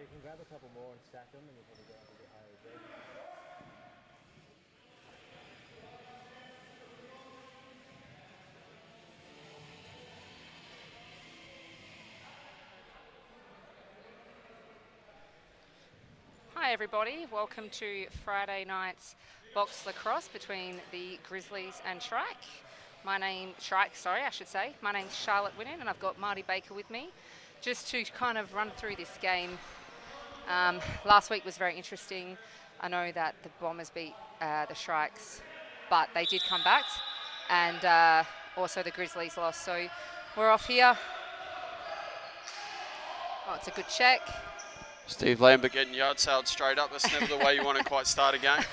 you can grab a couple more and stack them, and you'll probably go a bit higher as well. Hi everybody, welcome to Friday night's box lacrosse between the Grizzlies and Shrikes. My name's Charlotte Winnan, and I've got Marty Baker with me just to kind of run through this game. Last week was very interesting. I know that the Bombers beat the Shrikes, but they did come back, and also the Grizzlies lost. So we're off here. Oh, it's a good check. Steve Lambert getting yard sailed straight up. That's never the way you want to quite start a game.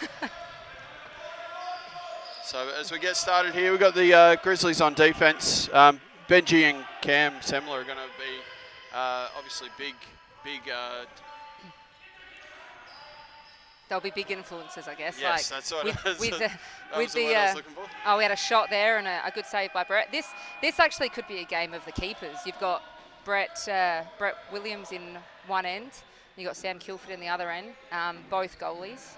So as we get started here, we've got the Grizzlies on defense. Benji and Cam Semler are going to be obviously big. They'll be big influences, I guess. Yes, that's what I was looking for. Oh, we had a shot there and a good save by Brett. This actually could be a game of the keepers. You've got Brett Williams in one end. You got Sam Kilford in the other end, both goalies.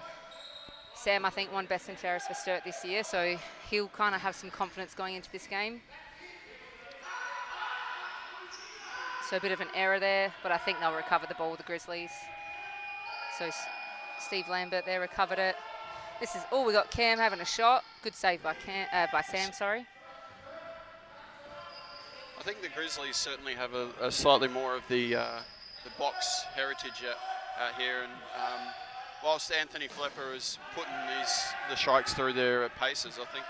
Sam, I think, won best and fairest for Sturt this year, so he'll kind of have some confidence going into this game. So a bit of an error there, but I think they'll recover the ball with the Grizzlies. So Steve Lambert there recovered it. This is we got Cam having a shot. Good save by Sam. Sorry. I think the Grizzlies certainly have a slightly more of the box heritage out here, and whilst Anthony Flepper is putting the Shrikes through their paces, I think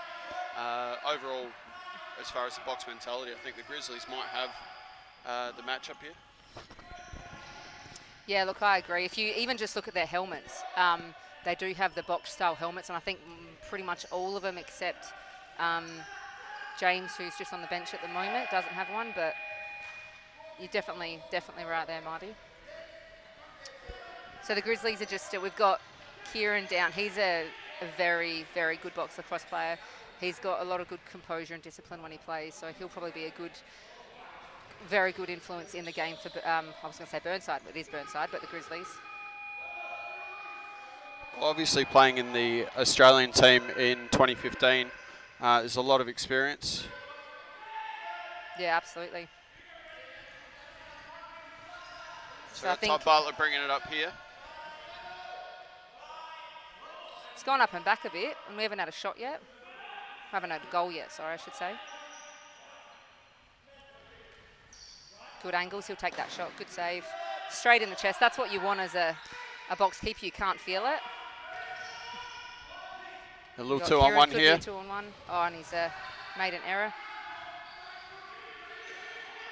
overall, as far as the box mentality, I think the Grizzlies might have the matchup here. Yeah, look, I agree. If you even just look at their helmets, they do have the box-style helmets, and I think pretty much all of them except James, who's just on the bench at the moment, doesn't have one, but you're definitely right there, Marty. So the Grizzlies are just, we've got Kieran down. He's a very, very good box lacrosse player. He's got a lot of good composure and discipline when he plays, so he'll probably be a very good influence in the game for, I was going to say Burnside, but it is Burnside, but the Grizzlies. Well, obviously playing in the Australian team in 2015, there's a lot of experience. Yeah, absolutely. So I think Todd Bartlett bringing it up here. It's gone up and back a bit, and we haven't had a shot yet. We haven't had a goal yet, sorry, I should say. Good angles, he'll take that shot, good save. Straight in the chest, that's what you want as a box keeper, you can't feel it. A little 2-on-1 here. 2-on-1. Oh, and he's made an error.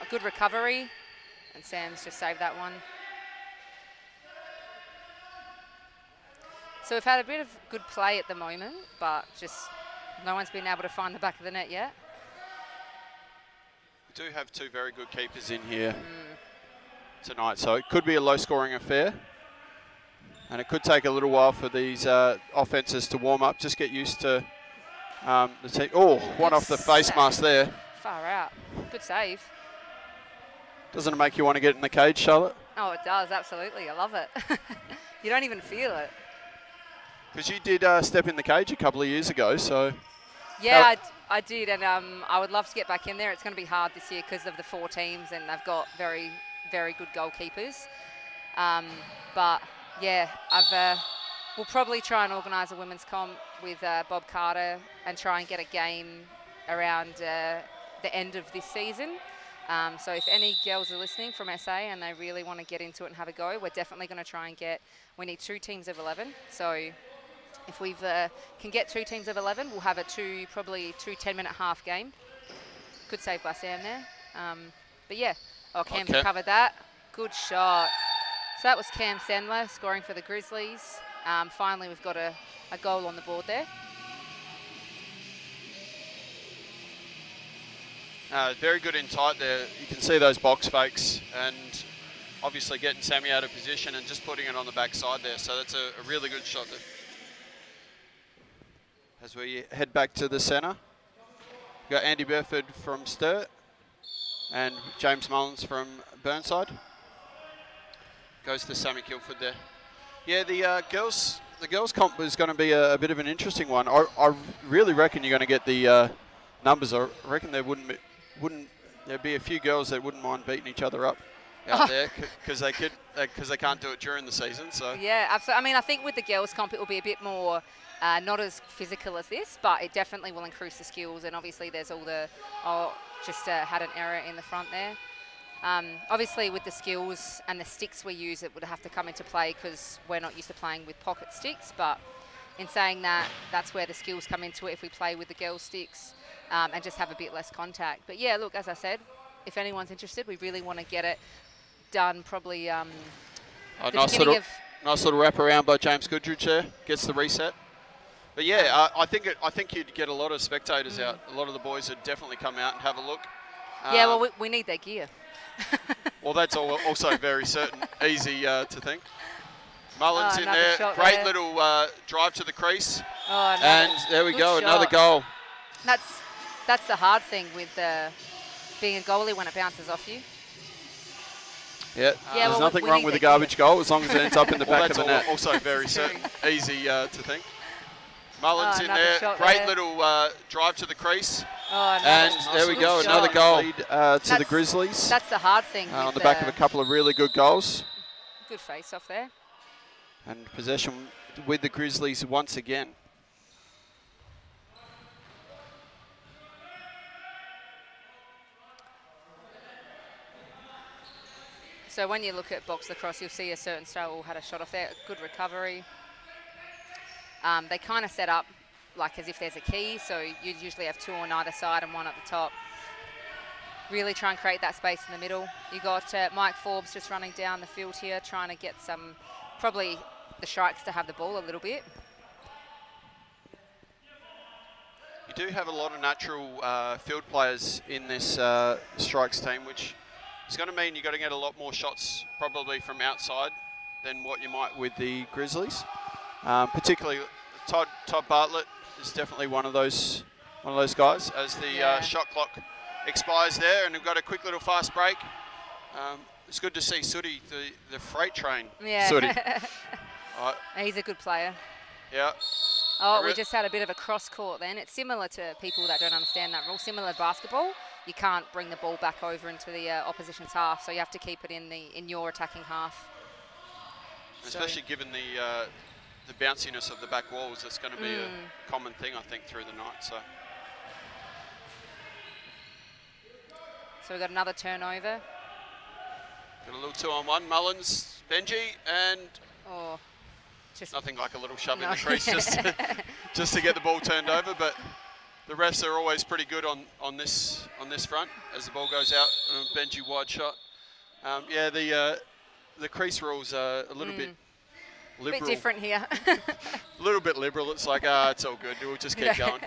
A good recovery, and Sam's just saved that one. So we've had a bit of good play at the moment, but just no one's been able to find the back of the net yet. We do have two very good keepers in here tonight, so it could be a low-scoring affair. And it could take a little while for these offences to warm up, just get used to the team. Oh, one off the face mask there. Far out. Good save. Doesn't it make you want to get in the cage, Charlotte? Oh, it does, absolutely. I love it. You don't even feel it. Because you did step in the cage a couple of years ago, so... Yeah, I did, and I would love to get back in there. It's going to be hard this year because of the 4 teams, and they've got very, very good goalkeepers. But... yeah, we'll probably try and organise a women's comp with Bob Carter and try and get a game around the end of this season. So if any girls are listening from SA and they really want to get into it and have a go, we're definitely going to try and we need 2 teams of 11. So if we can get 2 teams of 11, we'll have probably 2 10-minute half game. Good save by Sam there. But yeah, Cam covered that. Good shot. So that was Cam Sendler scoring for the Grizzlies. Finally, we've got a goal on the board there. Very good in tight there. You can see those box fakes and obviously getting Sammy out of position and just putting it on the back side there. So that's a really good shot there. As we head back to the centre, we've got Andy Burford from Sturt and James Mullins from Burnside. goes to Sammy Kilford there. Yeah, the girls comp is going to be a bit of an interesting one. I really reckon you're going to get the numbers. I reckon there'd be a few girls that wouldn't mind beating each other up out there because they can't do it during the season. So yeah, absolutely. I mean, I think with the girls comp it will be a bit more not as physical as this, but it definitely will increase the skills. And obviously there's all the just had an error in the front there. Obviously with the skills and the sticks we use, it would have to come into play because we're not used to playing with pocket sticks. But in saying that, that's where the skills come into it if we play with the girls sticks and just have a bit less contact. But yeah, look, as I said, if anyone's interested, we really want to get it done probably nice little wrap around by James Goodrich there, gets the reset. But yeah, I think you'd get a lot of spectators out. A lot of the boys would definitely come out and have a look. Yeah, well, we need their gear. Well, that's also very certain. Easy to think. Mullins in another there. shot Great there. little drive to the crease. Oh, and there we go, shot. another goal. That's the hard thing with being a goalie when it bounces off you. Yeah, yeah, there's nothing wrong with a garbage goal as long as it ends up in the back of the net. Also very certain. Easy to think. Mullins in there. Great little drive to the crease. Oh, and there we go, another goal lead, to the Grizzlies. That's the hard thing. On the back of a couple of really good goals. Good face off there. And possession with the Grizzlies once again. So when you look at box lacrosse, you'll see a certain style had a shot off there. Good recovery. They kind of set up like as if there's a key, so you usually have two on either side and one at the top. Really try and create that space in the middle. You got Mike Forbes just running down the field here, trying to get probably the Shrikes to have the ball a little bit. You do have a lot of natural field players in this Shrikes team, which is going to mean you've got to get a lot more shots probably from outside than what you might with the Grizzlies. Particularly Todd Bartlett is definitely one of those guys as the shot clock expires there, and we've got a quick little fast break. It's good to see Sooty, the freight train. Yeah. Sooty. He's a good player. Yeah. Oh, we just had a bit of a cross court then. It's similar to people that don't understand that rule. Similar to basketball, you can't bring the ball back over into the opposition's half, so you have to keep it in your attacking half. Especially given the bounciness of the back walls, it's going to be a common thing, I think, through the night. So we've got another turnover. Got a little 2-on-1, Mullins, Benji, and just nothing like a little shove in the crease just to get the ball turned over. But the refs are always pretty good on this front as the ball goes out. Benji wide shot. Yeah, the crease rules are a little bit liberal. Bit different here. A little bit liberal. It's like, it's all good. We'll just keep going.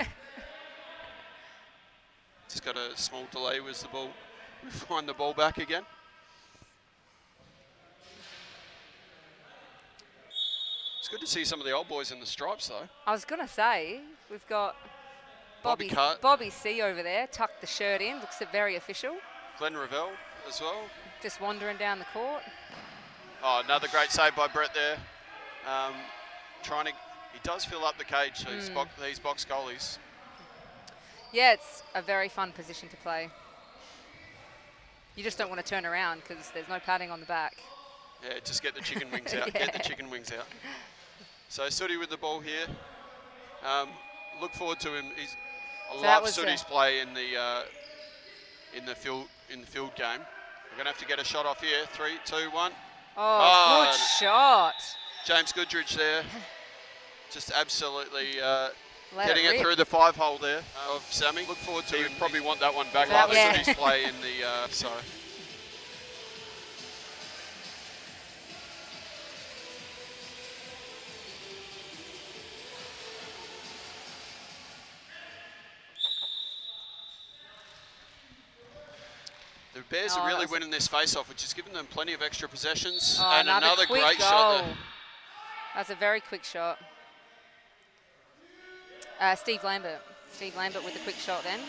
Just got a small delay with the ball. We find the ball back again. It's good to see some of the old boys in the stripes, though. I was going to say, we've got Bobby C over there, tucked the shirt in, looks very official. Glenn Revell as well. Just wandering down the court. Oh, another great save by Brett there. He does fill up the cage, these box goalies. Yeah, it's a very fun position to play. You just don't want to turn around because there's no padding on the back. Yeah, just get the chicken wings out. Get the chicken wings out. So Sooty with the ball here. Look forward to him. I love Sooty's play in the field game. We're gonna have to get a shot off here. 3, 2, 1. Oh, good shot. James Goodrich there. Just absolutely getting it through the 5-hole there of Sammy. Look forward to him. Probably want that one back. Love Sooty's play in the so. The Bears are really winning this face-off, which has given them plenty of extra possessions. And another great shot there. That's a very quick shot. Steve Lambert. Steve Lambert with the quick shot then.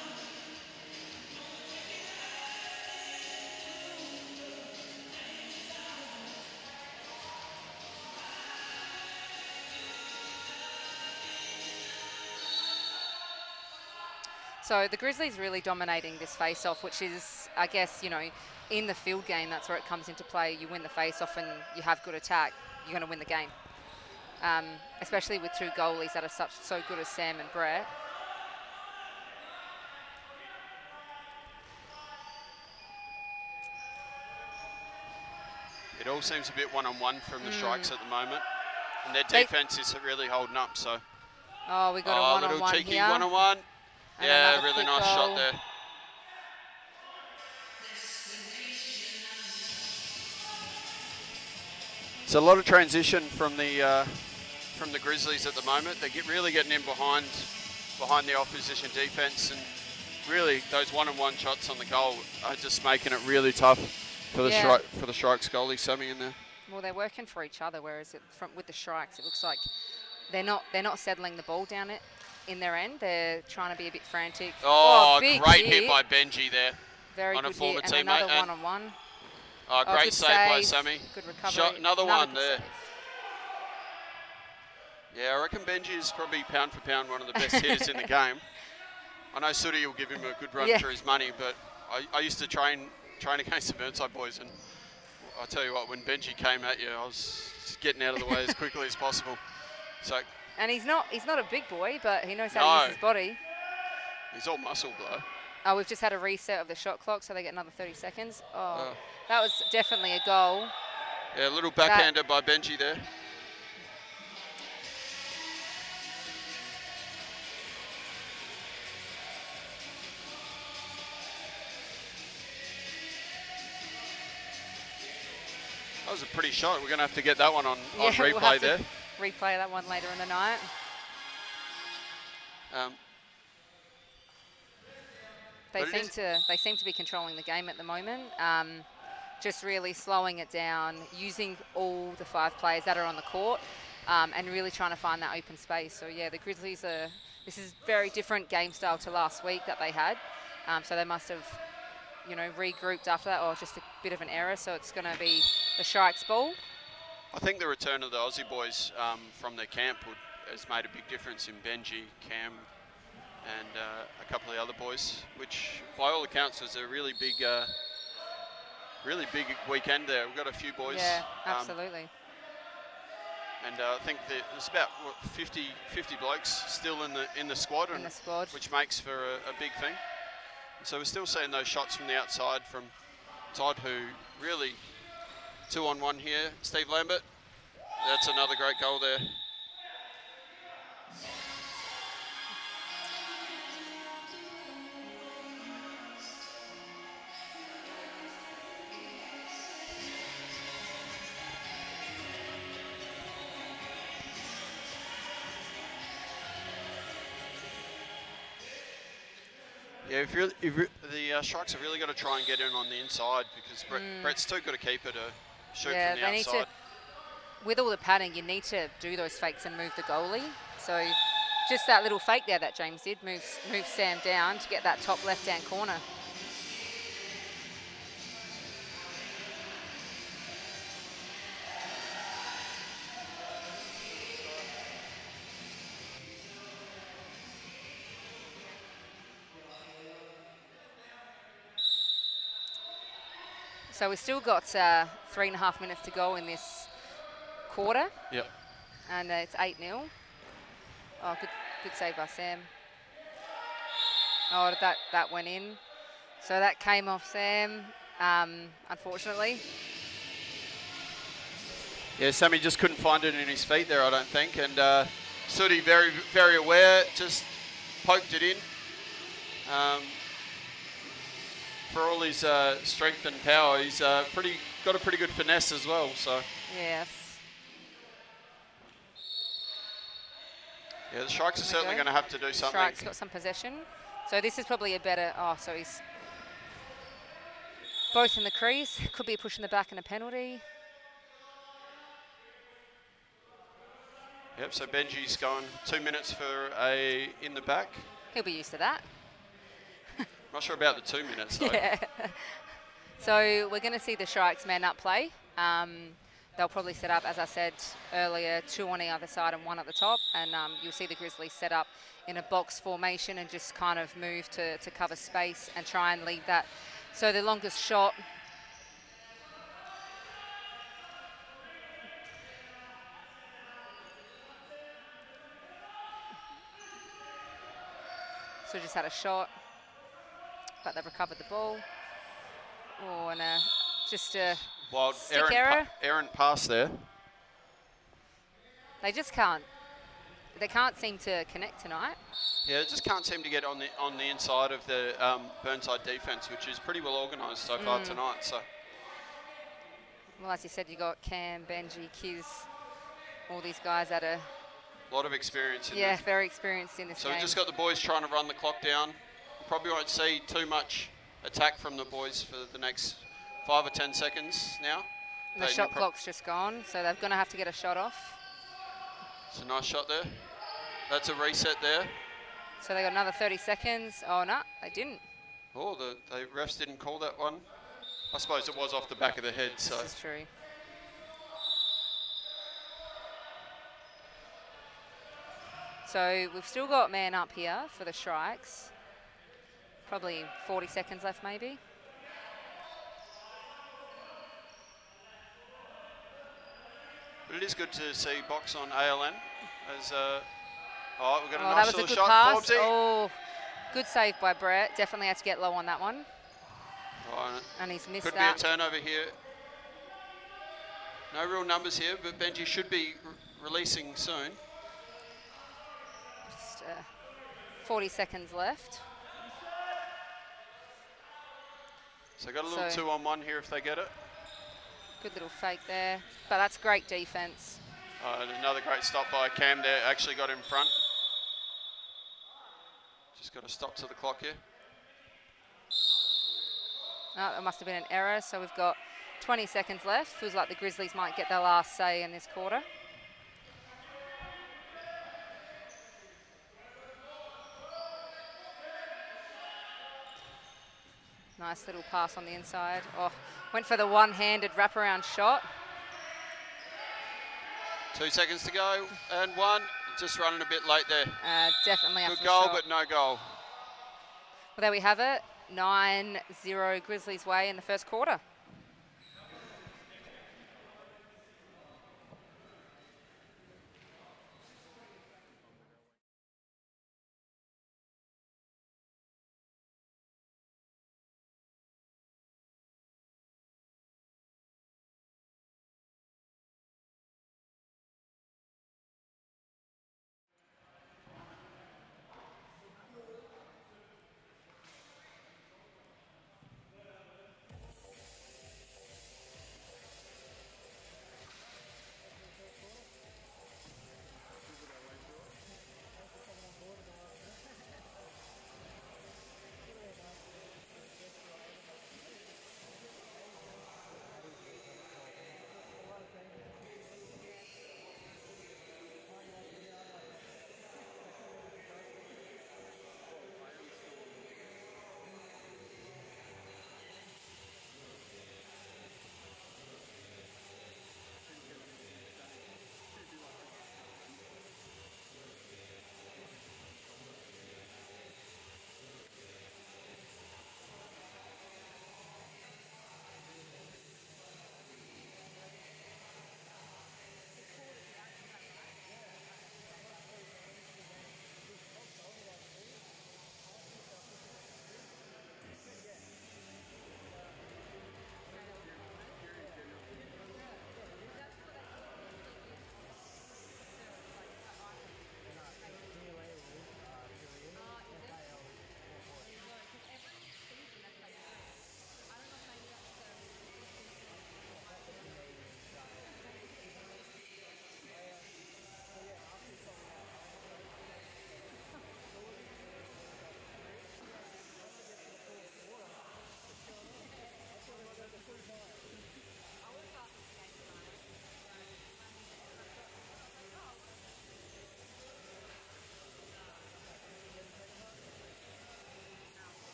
So the Grizzlies really dominating this face-off, which is, I guess, you know, in the field game, that's where it comes into play. You win the face-off and you have good attack, you're going to win the game. Especially with two goalies that are so good as Sam and Brett. It all seems a bit one-on-one from the Shrikes at the moment. And their defense is really holding up, so. Oh, we got a one-on-one little cheeky here. one-on-one. And Yeah, really nice goal. shot there. It's a lot of transition from the Grizzlies at the moment. They really getting in behind the opposition defense, and really those one-on-one shots on the goal are just making it really tough for the Shrikes goalie Sammy in there. Well, they're working for each other, whereas with the Shrikes, it looks like they're not settling the ball down in their end. They're trying to be a bit frantic. Oh, big great hit by Benji there. Very on good a former hit, teammate. and another one-on-one. Oh, great save by Sammy. Good recovery. Shot another one good there. save. Yeah, I reckon Benji is probably pound for pound one of the best hitters in the game. I know Sooty will give him a good run for his money, but I used to train against the Burnside boys, and I tell you what, when Benji came at you, I was just getting out of the way as quickly as possible. So. And he's not a big boy, but he knows how to use his body. He's all muscle, blow. Oh, we've just had a reset of the shot clock, so they get another 30 seconds. Oh, that was definitely a goal. Yeah, a little backhander by Benji there. That was a pretty shot. We're going to have to get that one on replay we'll have to there. Replay that one later in the night. They seem to be controlling the game at the moment. Just really slowing it down, using all the 5 players that are on the court, and really trying to find that open space. So yeah, the Grizzlies this is very different game style to last week that they had. So they must have, you know, regrouped after that, or just a bit of an error. So it's going to be the Shrikes ball. I think the return of the Aussie boys from their camp has made a big difference in Benji, Cam, and a couple of the other boys, which by all accounts was a really big weekend there. We've got a few boys. Yeah, absolutely. And I think there's about 50 blokes still in the squad, which makes for a big thing. And so we're still seeing those shots from the outside from Todd, who really 2-on-1 here. Steve Lambert, that's another great goal there. Yeah, the Sharks have really got to try and get in on the inside, because Brett's too good a keeper to shoot from the outside. With all the padding, you need to do those fakes and move the goalie. So just that little fake there that James did moves Sam down to get that top left-hand corner. So we've still got 3.5 minutes to go in this quarter. Yep. And it's 8-0. Oh, good save by Sam. Oh, that went in. So that came off Sam, unfortunately. Yeah, Sammy just couldn't find it in his feet there, I don't think. And Sooty, very, very aware, just poked it in. For all his strength and power, he's got a pretty good finesse as well. So yes. Yeah, the Sharks are certainly going to have to do something. Sharks got some possession, so this is probably a better. Oh, so he's both in the crease. Could be a push in the back and a penalty. Yep. So Benji's going 2 minutes for a in the back. He'll be used to that. Not sure about the 2 minutes though. Yeah. So we're going to see the Shrikes man up play. they'll probably set up, as I said earlier, 2 on the other side and 1 at the top. And you'll see the Grizzlies set up in a box formation and just kind of move to cover space and try and leave that. So the longest shot. So just had a shot, but they've recovered the ball. Oh, and just a stick error. Errant pass there. They just can't. They can't seem to connect tonight. Yeah, they just can't seem to get on the inside of the Burnside defence, which is pretty well organised so far tonight. So. Well, as you said, you got Cam, Benji, Kiz, all these guys that are. A lot of experience in this. This. Very experienced in this game. So we've just got the boys trying to run the clock down. Probably won't see too much attack from the boys for the next 5 or 10 seconds now. The shot clock's just gone, so they're going to have to get a shot off. It's a nice shot there. That's a reset there. So they got another 30 seconds. Oh, no, they didn't. Oh, the refs didn't call that one. I suppose it was off the back of the head. So. This is true. So we've still got man up here for the Shrikes. Probably 40 seconds left, maybe. But it is good to see box on ALN. As oh, we've got a nice that was little a good shot. pass. Forbesy. Oh, good save by Brett. Definitely had to get low on that one. Oh, and he's missed could that. Could be a turnover here. No real numbers here, but Benji should be releasing soon. Just 40 seconds left. So got a little 2-on-1 here if they get it. Good little fake there, but that's great defense. And another great stop by Cam there, actually got in front. Just got to stop to the clock here. Oh, it must have been an error, so we've got 20 seconds left. Feels like the Grizzlies might get their last say in this quarter. Nice little pass on the inside. Oh, went for the one-handed wraparound shot. 2 seconds to go, and 1. Just running a bit late there. Definitely good goal, but no goal. Well, there we have it. 9-0 Grizzlies way in the first quarter.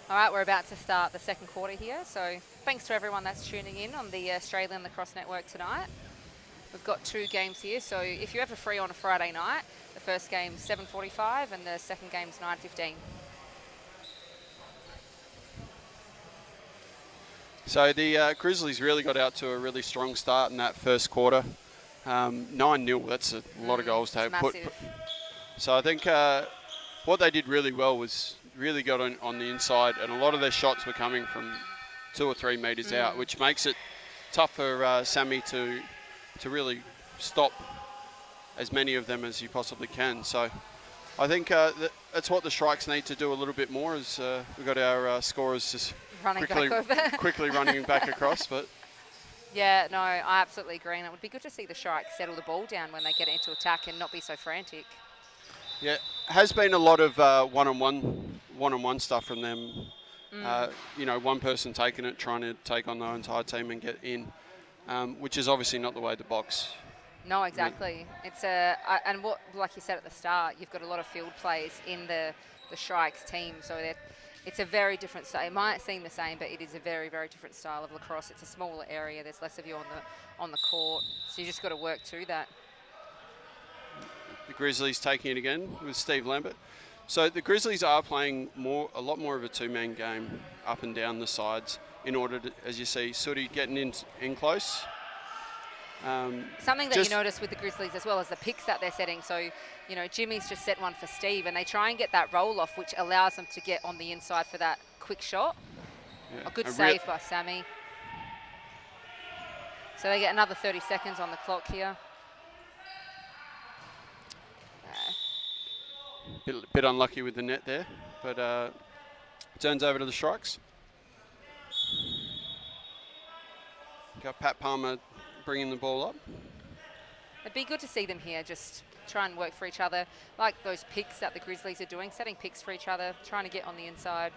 All right, we're about to start the second quarter here. So thanks to everyone that's tuning in on the Australian Lacrosse Network tonight. We've got 2 games here. So if you're ever free on a Friday night, the first game's 7:45 and the second game's 9:15. So the Grizzlies really got out to a really strong start in that first quarter. 9-0, that's a lot of goals to have put. So I think what they did really well was really got on the inside, and a lot of their shots were coming from 2 or 3 metres out, which makes it tough for Sammy to really stop as many of them as you possibly can. So I think that's what the Shrikes need to do a little bit more. Is we've got our scorers just quickly running back across, but. Yeah, no, I absolutely agree. And it would be good to see the Shrikes settle the ball down when they get into attack and not be so frantic. Yeah, has been a lot of one-on-one stuff from them. You know, one person taking it, trying to take on the entire team and get in, which is obviously not the way the box. No, exactly. It's and what, like you said at the start, you've got a lot of field players in the Shrikes team, so it's a very different style. It might seem the same, but it is a very, very different style of lacrosse. It's a smaller area. There's less of you on the court, so you just got to work through that. The Grizzlies taking it again with Steve Lambert. So the Grizzlies are playing a lot more of a 2-man game up and down the sides in order to, as you see, Sooty getting in close. Something that you notice with the Grizzlies as well is the picks that they're setting. So, you know, Jimmy's just set one for Steve, and they try and get that roll off, which allows them to get on the inside for that quick shot. Yeah. A good save by Sammy. So they get another 30 seconds on the clock here. Bit unlucky with the net there, but turns over to the Shrikes. Got Pat Palmer bringing the ball up. It'd be good to see them here just try and work for each other, like those picks that the Grizzlies are doing, setting picks for each other, trying to get on the inside.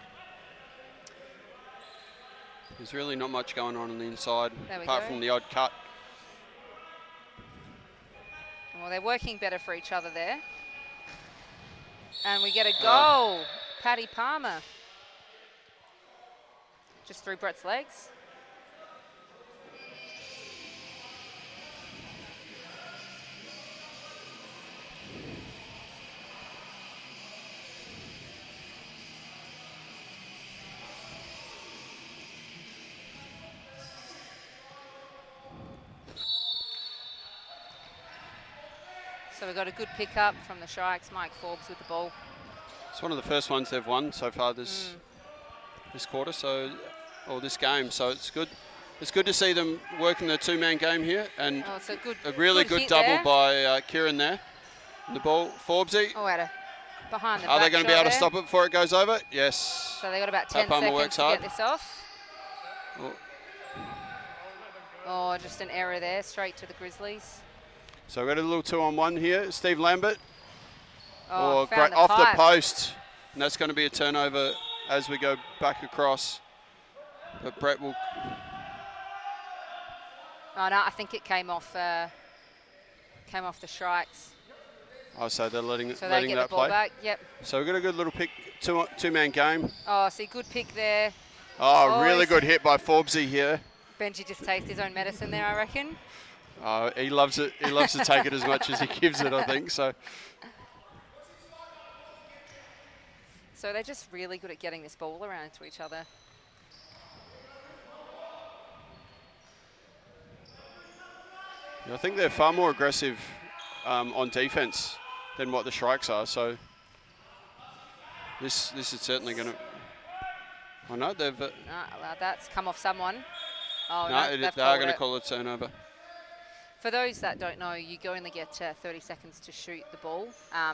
There's really not much going on the inside, apart from the odd cut. Well, they're working better for each other there. And we get a goal. Paddy Palmer. Just through Brett's legs. So we've got a good pickup from the Shrikes, Mike Forbes with the ball. It's one of the first ones they've won so far this quarter, or this game. So it's good. It's good to see them working the 2-man game here, and it's a really good double there by Kieran there. The ball, Forbesy. Oh, behind the back. Are they going to be able to there. Stop it before it goes over? Yes. So they got about 10 seconds to get this off. Oh, just an error there, straight to the Grizzlies. So we've got a little 2-on-1 here. Steve Lambert. Oh, great off the post. And that's going to be a turnover as we go back across. But Brett will... Oh, no, I think it came off the Shrikes. Oh, so they're letting so that they get the ball play. Back. Yep. So we've got a good little pick, 2-man game. Oh, see, good pick there. Oh, really good hit by Forbesy here. Benji just tasted his own medicine there, I reckon. He loves it. He loves to take it as much as he gives it, I think. So they're just really good at getting this ball around to each other. I think they're far more aggressive on defence than what the Shrikes are. So this is certainly going to... Oh, no, they've... Well, that's come off someone. Oh, no, they are going to call it turnover. For those that don't know, you only get 30 seconds to shoot the ball.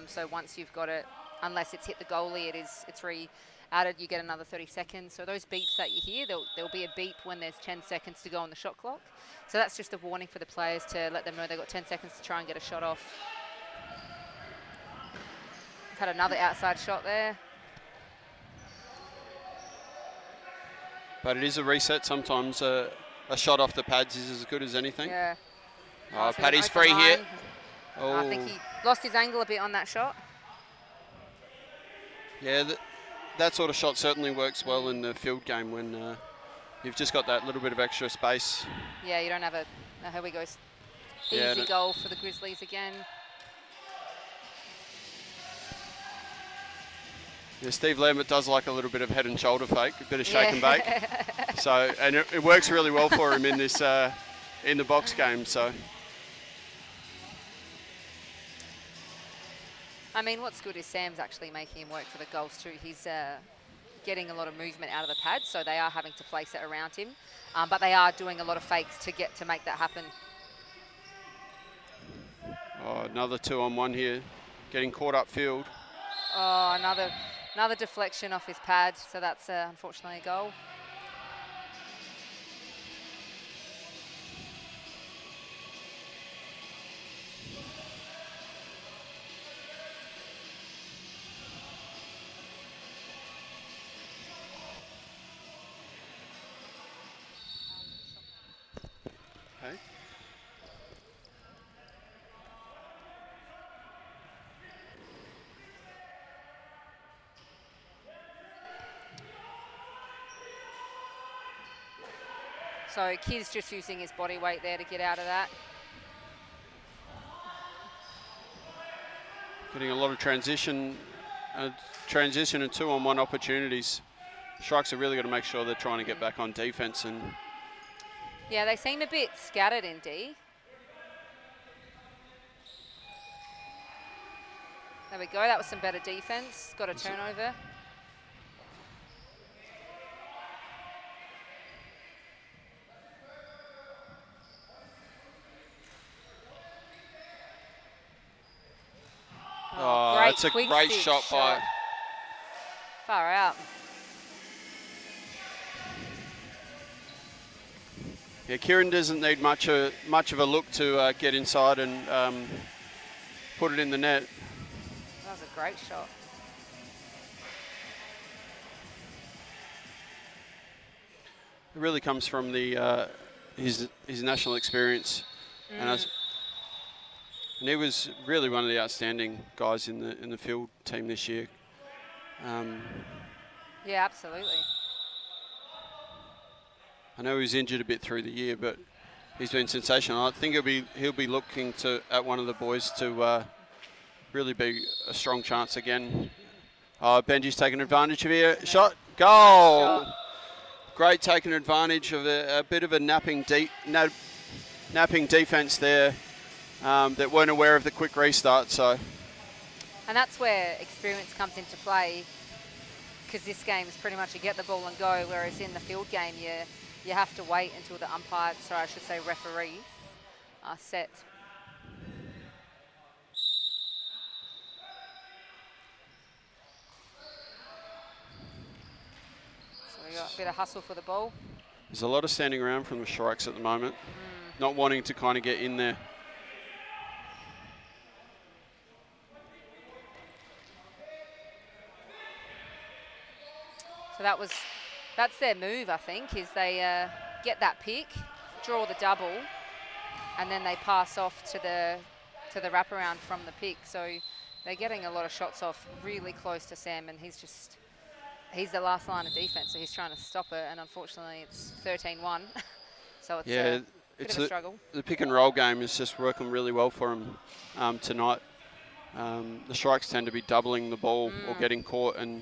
So once you've got it, unless it's hit the goalie, it's re-added, you get another 30 seconds. So those beeps that you hear, there'll be a beep when there's 10 seconds to go on the shot clock. So that's just a warning for the players to let them know they've got 10 seconds to try and get a shot off. We've had another outside shot there. But it is a reset. Sometimes a shot off the pads is as good as anything. Yeah. Oh, Paddy's free here. Oh. I think he lost his angle a bit on that shot. Yeah, that sort of shot certainly works well in the field game when you've just got that little bit of extra space. Yeah, you don't have a... here we go. Yeah, Easy goal for the Grizzlies again. Yeah, Steve Lambert does like a little bit of head and shoulder fake, a bit of shake and bake. So, and it works really well for him in this in the box game. So, I mean, what's good is Sam's actually making him work for the goals too. He's getting a lot of movement out of the pad, so they are having to place it around him. But they are doing a lot of fakes to make that happen. oh, another 2-on-1 here, getting caught up field. Oh, another deflection off his pad, so that's unfortunately a goal. Okay. So Kid's just using his body weight there to get out of that. Getting a lot of transition and 2-on-1 opportunities. Shrikes are really got to make sure they're trying to get back on defence. And Yeah, they seem a bit scattered in D. There we go, that was some better defence. Got a turnover. oh, that's a quick great stick shot by. Far out. Yeah, Kieran doesn't need much of a look to get inside and put it in the net. That was a great shot. It really comes from the his national experience, and he was really one of the outstanding guys in the field team this year. Yeah, absolutely. I know he was injured a bit through the year, but he's been sensational. I think he'll be looking at one of the boys to really be a strong chance again. Benji's taking advantage of here. Shot, goal. Shot. Great taking advantage of a bit of a napping defence there that weren't aware of the quick restart. So, And that's where experience comes into play, because this game is pretty much a get the ball and go, whereas in the field game you have to wait until the umpires, sorry, I should say referees, are set. So we got a bit of hustle for the ball. there's a lot of standing around from the Shrikes at the moment, not wanting to kind of get in there. So that's their move, I think, is they get that pick, draw the double, and then they pass off to the wraparound from the pick. So they're getting a lot of shots off really close to Sam, and he's the last line of defence, so he's trying to stop it, and unfortunately it's 13-1. So it's a bit of a struggle. The pick and roll game is just working really well for him tonight. The Shrikes tend to be doubling the ball or getting caught, and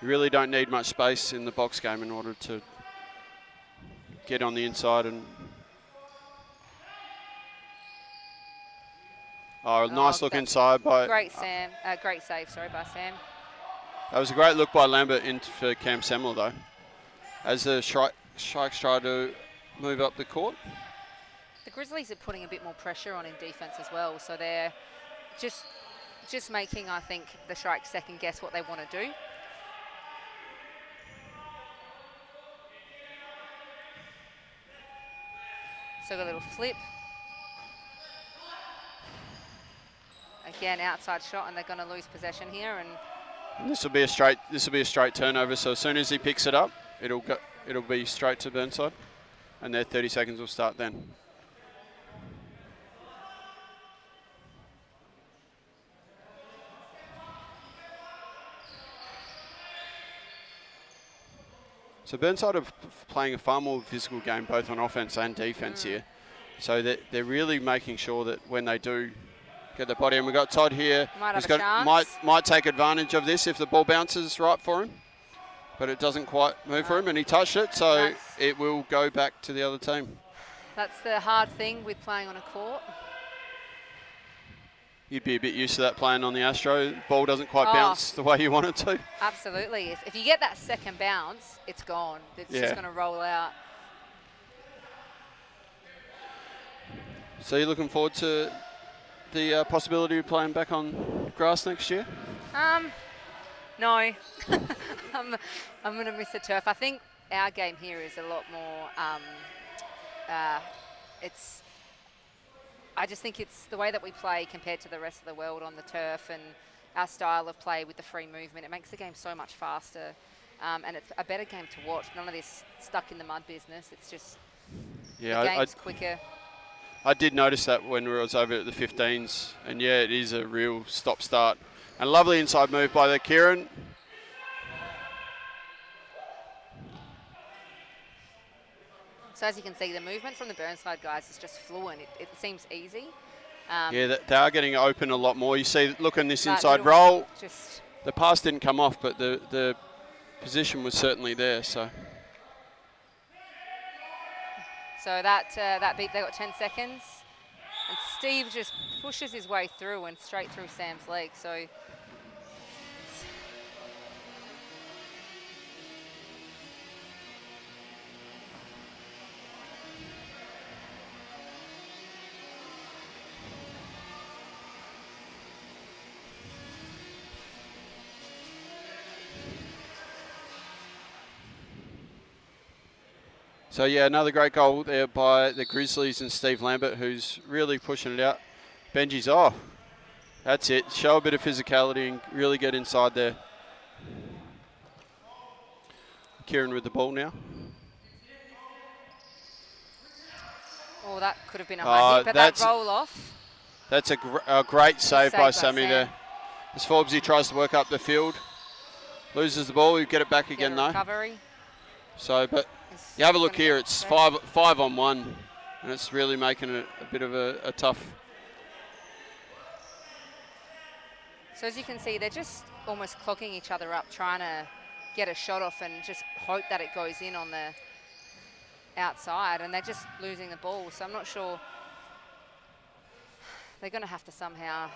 you really don't need much space in the box game in order to get on the inside. And nice look inside by. Great save, sorry, by Sam. That was a great look by Lambert for Cam Semler though, as the Shrikes try to move up the court. The Grizzlies are putting a bit more pressure on in defence as well, so they're just making, I think, the Shrikes second guess what they want to do. So a little flip. Again, outside shot, and they're going to lose possession here. And this will be a straight turnover. So as soon as he picks it up, it'll be straight to Burnside, and their 30 seconds will start then. So Burnside are playing a far more physical game, both on offense and defense here. So they're really making sure that when they do get the body, and we've got Todd here, might take advantage of this if the ball bounces right for him, but it doesn't quite move for him, and he touched it, so it will go back to the other team. That's the hard thing with playing on a court. You'd be a bit used to that playing on the Astro. Ball doesn't quite bounce the way you want it to. Absolutely. If you get that second bounce, it's gone. It's just going to roll out. So you're looking forward to the possibility of playing back on grass next year? No. I'm going to miss the turf. I think our game here is a lot more, I just think it's the way that we play compared to the rest of the world on the turf, and our style of play with the free movement. It makes the game so much faster, and it's a better game to watch. None of this stuck in the mud business. It's just the game's quicker. I did notice that when we was over at the 15s, and yeah, it is a real stop-start. And lovely inside move by the Kieran. So as you can see, the movement from the Burnside guys is just fluent. It seems easy. Yeah, they are getting open a lot more. You see, look in this inside roll. The pass didn't come off, but the position was certainly there. So that beat, they got 10 seconds. And Steve just pushes his way through and straight through Sam's leg. So So yeah, another great goal there by the Grizzlies and Steve Lambert, who's really pushing it out. Benji's off. That's it. Show a bit of physicality and really get inside there. Kieran with the ball now. Oh, that could have been a high hit, but that roll off. That's a great save by Sammy there. As Forbesy tries to work up the field. Loses the ball, we get it back again though. Recovery. So, but you have a look here, it's 5 on 1, and it's really making it a bit of a tough. So as you can see, they're just almost clogging each other up, trying to get a shot off and just hope that it goes in on the outside, and they're just losing the ball. So I'm not sure. They're going to have to somehow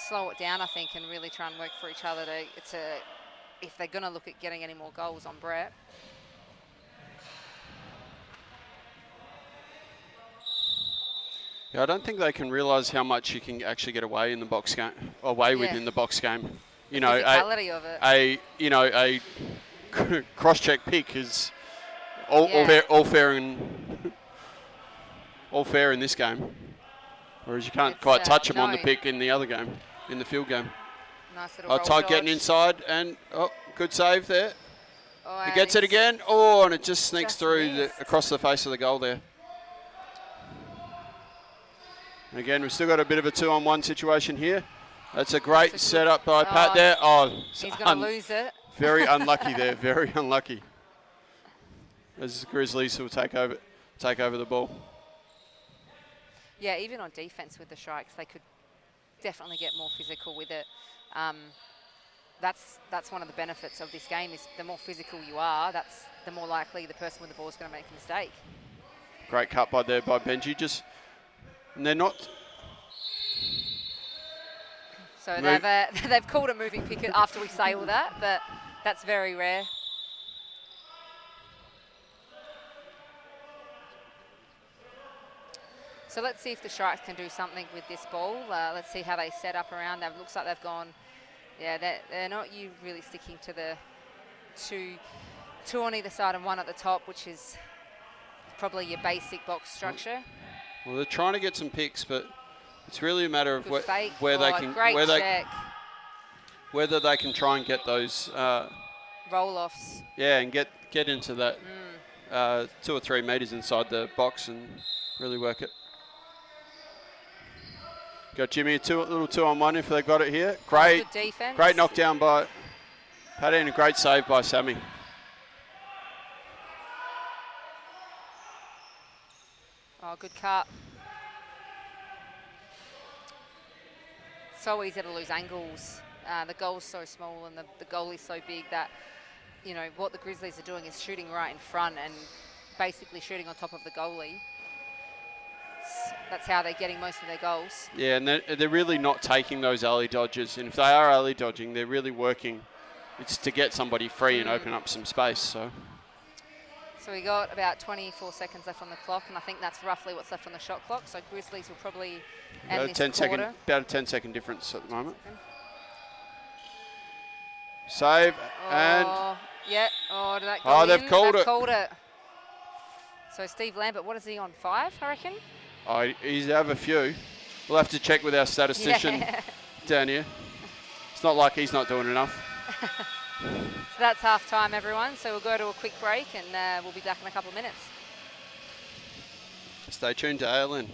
slow it down, I think, and really try and work for each other if they're going to look at getting any more goals on Brett. Yeah, I don't think they can realise how much you can actually get away in the box game, within the box game. You know, a cross-check pick is all fair in this game, whereas you can't quite touch them on the pick in the other game, in the field game. Nice little Todd getting inside, and good save there. He gets it again. And it just sneaks through across the face of the goal there. And again, we've still got a bit of a 2-on-1 situation here. That's a great setup by Pat there. He's going to lose it. Very unlucky there, very unlucky. As the Grizzlies will take over the ball. Yeah, even on defense with the Shrikes, they could definitely get more physical with it. That's one of the benefits of this game, is the more physical you are, the more likely the person with the ball is going to make a mistake. Great cut by Benji. And they're not. So they've called a moving picket after we say all that, but that's very rare. So let's see if the Shrikes can do something with this ball. Let's see how they set up around them. Looks like they've gone, they're not really sticking to the two on either side and one at the top, which is probably your basic box structure. Well, they're trying to get some picks, but it's really a matter of whether they can try and get those roll-offs. Yeah, and get into that 2 or 3 metres inside the box and really work it. Got Jimmy, a little 2-on-1 if they got it here. Great knockdown by Paddy and a great save by Sammy. Oh, good cut. So easy to lose angles. The goal's so small and the goalie's so big that, you know, what the Grizzlies are doing is shooting right in front and basically shooting on top of the goalie. That's how they're getting most of their goals. Yeah, and they're really not taking those alley dodges. And if they are alley dodging, they're really working. It's to get somebody free and open up some space. So we got about 24 seconds left on the clock, and I think that's roughly what's left on the shot clock. So Grizzlies will probably end this quarter. About a 10-second difference at the moment. Save and... Yeah. Oh, did that go in? They've called it. Called it. So Steve Lambert, what is he on, 5, I reckon? Oh, he's have a few. We'll have to check with our statistician down here. It's not like he's not doing enough. So that's half time, everyone. So we'll go to a quick break and we'll be back in a couple of minutes. Stay tuned to ALN.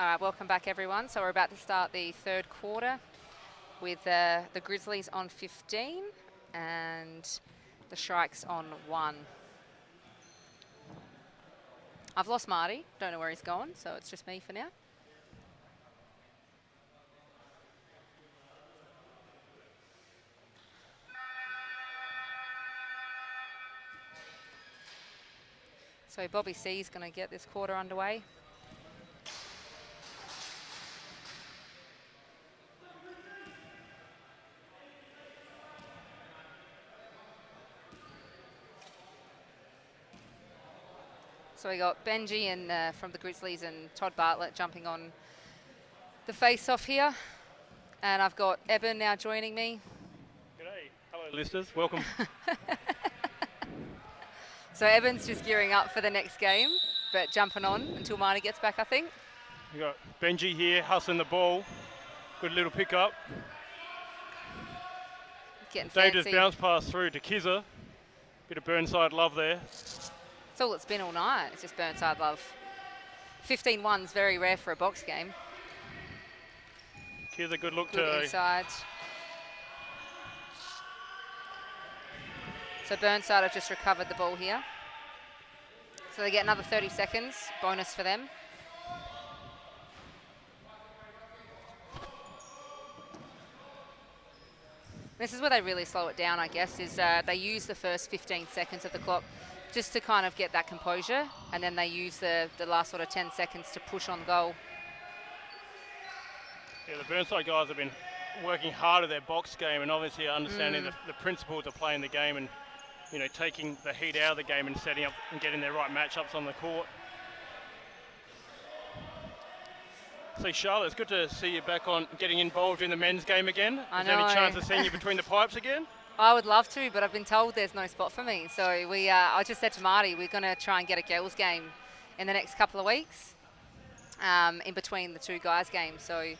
All right, welcome back, everyone. So we're about to start the third quarter with the Grizzlies on 15 and the Shrikes on 1. I've lost Marty. Don't know where he's gone, so it's just me for now. So Bobby C is going to get this quarter underway. So we got Benji and from the Grizzlies and Todd Bartlett jumping on the face-off here. And I've got Eben now joining me. G'day. Hello, listeners. Welcome. So Eben's just gearing up for the next game, but jumping on until Marty gets back, I think. We got Benji here, hustling the ball. Good little pick-up. Getting Dangerous fancy. bounce pass through to Kizza. Bit of Burnside love there. That's all it's been all night. It's just Burnside love. 15-1's very rare for a box game. Kizza, good look Good to inside. So Burnside have just recovered the ball here. So they get another 30 seconds, bonus for them. This is where they really slow it down, I guess, is they use the first 15 seconds of the clock just to kind of get that composure, and then they use the last sort of 10 seconds to push on goal. Yeah, the Burnside guys have been working hard at their box game and obviously understanding the principles of playing the game and, you know, taking the heat out of the game and setting up and getting their right matchups on the court. So Charlotte, it's good to see you back on getting involved in the men's game again. I Is there know. any chance of seeing you between the pipes again? I would love to, but I've been told there's no spot for me. So I just said to Marty, we're going to try and get a girls game in the next couple of weeks in between the two guys' games. So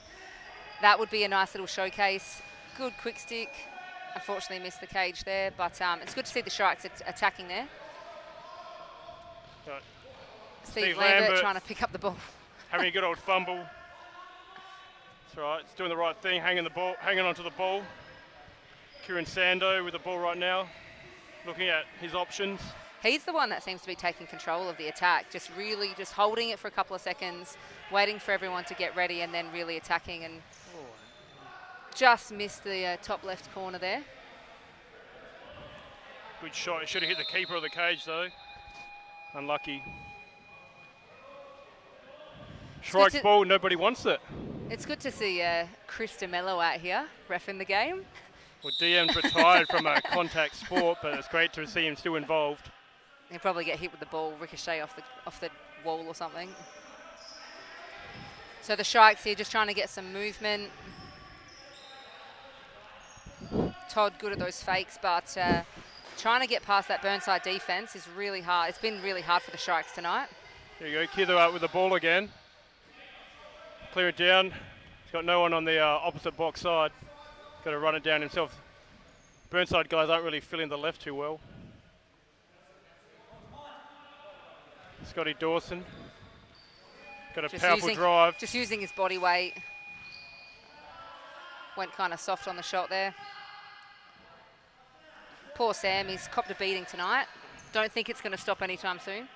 that would be a nice little showcase. Good quick stick. Unfortunately missed the cage there, but it's good to see the Shrikes attacking there. Right. Steve Lambert trying to pick up the ball. Having a good old fumble. That's right, it's doing the right thing, hanging onto the ball. Kieran Sando with the ball right now, looking at his options. He's the one that seems to be taking control of the attack, just really just holding it for a couple of seconds, waiting for everyone to get ready and then really attacking, and just missed the top left corner there. Good shot, it should have hit the keeper of the cage though. Unlucky. Shrikes ball, nobody wants it. It's good to see Chris DeMello out here, reffing the game. Well, DM's retired from a contact sport, but it's great to see him still involved. He'll probably get hit with the ball, ricochet off the wall or something. So the Shrikes here just trying to get some movement. Todd good at those fakes, but trying to get past that Burnside defense is really hard. It's been really hard for the Shrikes tonight. There you go, Kiddo out with the ball again. Clear it down. He's got no one on the opposite box side. Got to run it down himself. Burnside guys aren't really filling the left too well. Scotty Dawson. Got a powerful drive. Just using his body weight. Went kind of soft on the shot there. Poor Sam, he's copped a beating tonight. Don't think it's going to stop anytime soon.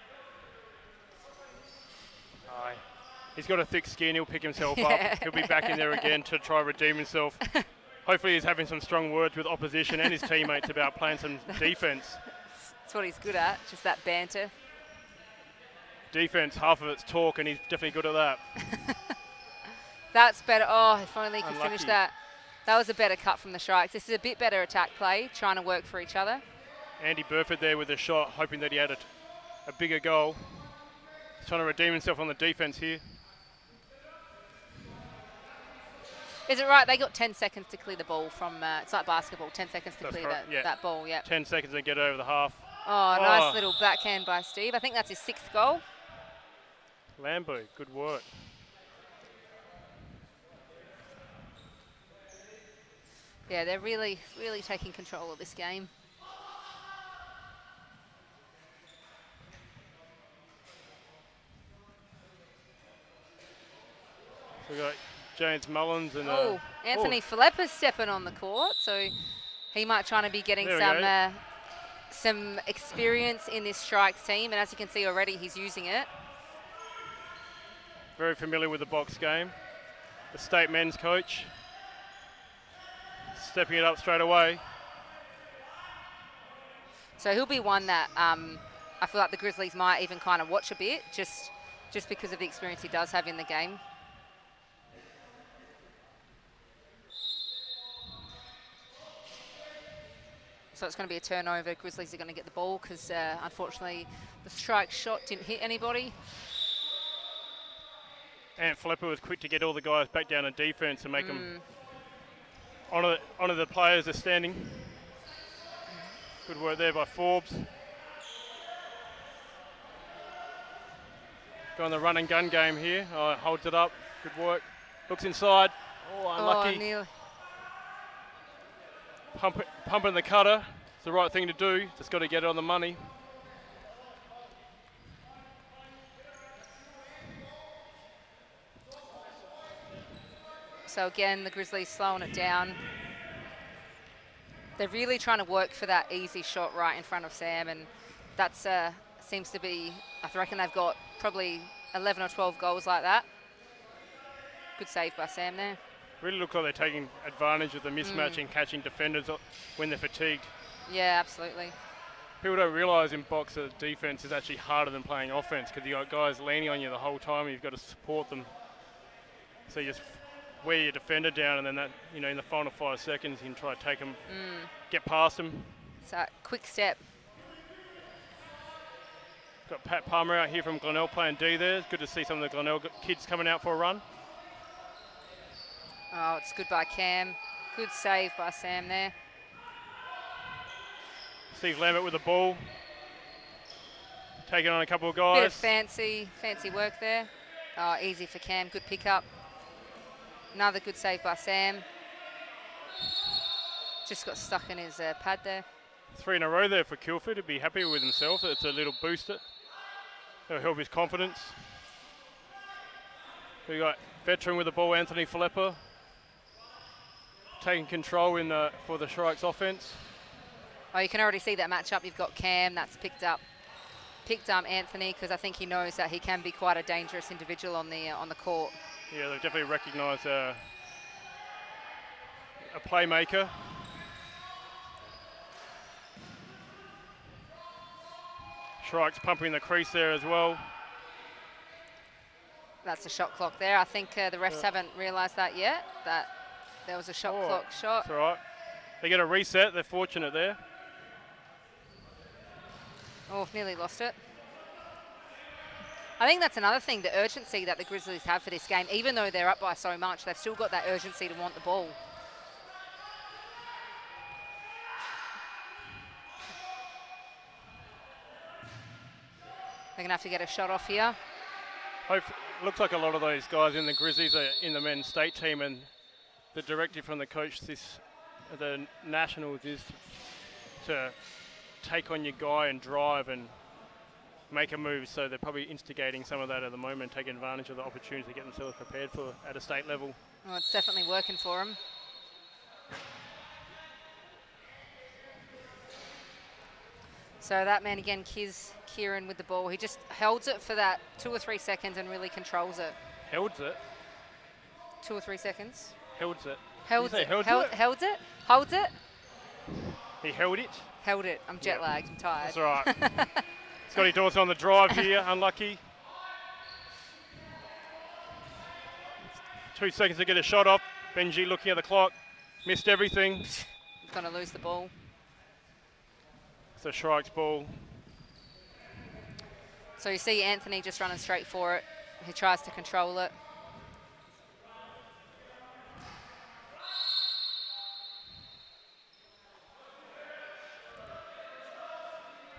Aye. He's got a thick skin, he'll pick himself up. He'll be back in there again to try and redeem himself. Hopefully he's having some strong words with opposition and his teammates about playing some defense. That's what he's good at, just that banter. Defense, half of it's talk, and he's definitely good at that. That's better. Oh, if only he could Unlucky. finish that. That was a better cut from the Shrikes. This is a bit better attack play, trying to work for each other. Andy Burford there with a shot, hoping that he had a bigger goal. He's trying to redeem himself on the defense here. Is it right? They got 10 seconds to clear the ball from, it's like basketball, 10 seconds to clear that ball, yeah. 10 seconds and get over the half. Oh, nice little backhand by Steve. I think that's his 6th goal. Lambo, good work. Yeah, they're really, really taking control of this game. We've got James Mullins and Anthony Filippa's stepping on the court, so he might try to be getting some experience in this Shrikes team, and as you can see already, he's using it. Very familiar with the box game. The state men's coach. Stepping it up straight away. So he'll be one that I feel like the Grizzlies might even kind of watch a bit, just because of the experience he does have in the game. So it's going to be a turnover. Grizzlies are going to get the ball because unfortunately the strike shot didn't hit anybody. And Filippa was quick to get all the guys back down in defence and make them honour the players that's standing. Good work there by Forbes. Going the run and gun game here. Holds it up. Good work. Looks inside. Oh, unlucky. Nearly. Pumping the cutter. It's the right thing to do. Just got to get it on the money. So again, the Grizzlies slowing it down. They're really trying to work for that easy shot right in front of Sam, and that's seems to be, I reckon they've got probably 11 or 12 goals like that. Good save by Sam there. Really look like they're taking advantage of the mismatch and catching defenders when they're fatigued. Yeah, absolutely. People don't realise in box that defence is actually harder than playing offence because you've got guys leaning on you the whole time and you've got to support them. So you just wear your defender down, and then that, you know, in the final 5 seconds you can try to take them, get past them. So quick step. Got Pat Palmer out here from Glenelg playing D there. It's good to see some of the Glenelg kids coming out for a run. Oh, it's good by Cam. Good save by Sam there. Steve Lambert with the ball. Taking on a couple of guys. Bit of fancy work there. Oh, easy for Cam. Good pick up. Another good save by Sam. Just got stuck in his pad there. 3 in a row there for Kilford. He'd be happy with himself. It's a little booster. That'll help his confidence. We got veteran with the ball, Anthony Filippa, taking control for the Shrikes offense. Oh, you can already see that matchup. You've got Cam that's picked up Anthony, because I think he knows that he can be quite a dangerous individual on the court. Yeah, they've definitely recognised a playmaker. Shrikes pumping the crease there as well. That's a shot clock there. I think the refs haven't realised that yet, that there was a shot clock shot. That's all right. They get a reset. They're fortunate there. Oh, nearly lost it. I think that's another thing, the urgency that the Grizzlies have for this game. Even though they're up by so much, they've still got that urgency to want the ball. They're going to have to get a shot off here. Looks like a lot of those guys in the Grizzlies are in the men's state team, and the directive from the coach the Nationals is to take on your guy and drive and make a move. So they're probably instigating some of that at the moment, taking advantage of the opportunity to get themselves prepared for at a state level. Well, it's definitely working for them. So that man again, Kieran with the ball. He just holds it for that 2 or 3 seconds and really controls it. Holds it? 2 or 3 seconds. Holds it. Holds it. Holds it. Holds it. He held it? Held it. I'm jet lagged. I'm tired. That's all right. Scotty Dawson on the drive here. Unlucky. 2 seconds to get a shot off. Benji looking at the clock. Missed everything. He's going to lose the ball. It's a Shrikes ball. So you see Anthony just running straight for it. He tries to control it.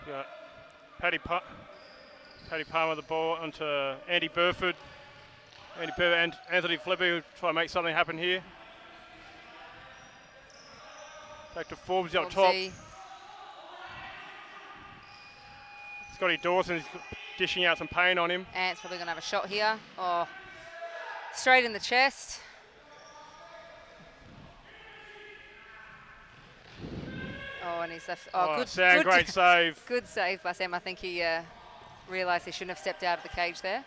Got Paddy Palmer the ball onto Andy Burford. Andy Burford and Anthony Filippa will try to make something happen here. Back to Forbes up top. Scotty Dawson's dishing out some pain on him. Ant's probably going to have a shot here. Oh, Straight in the chest. Oh, and he's left. Oh, good. Sam, good great save. Good save by Sam. I think he realised he shouldn't have stepped out of the cage there.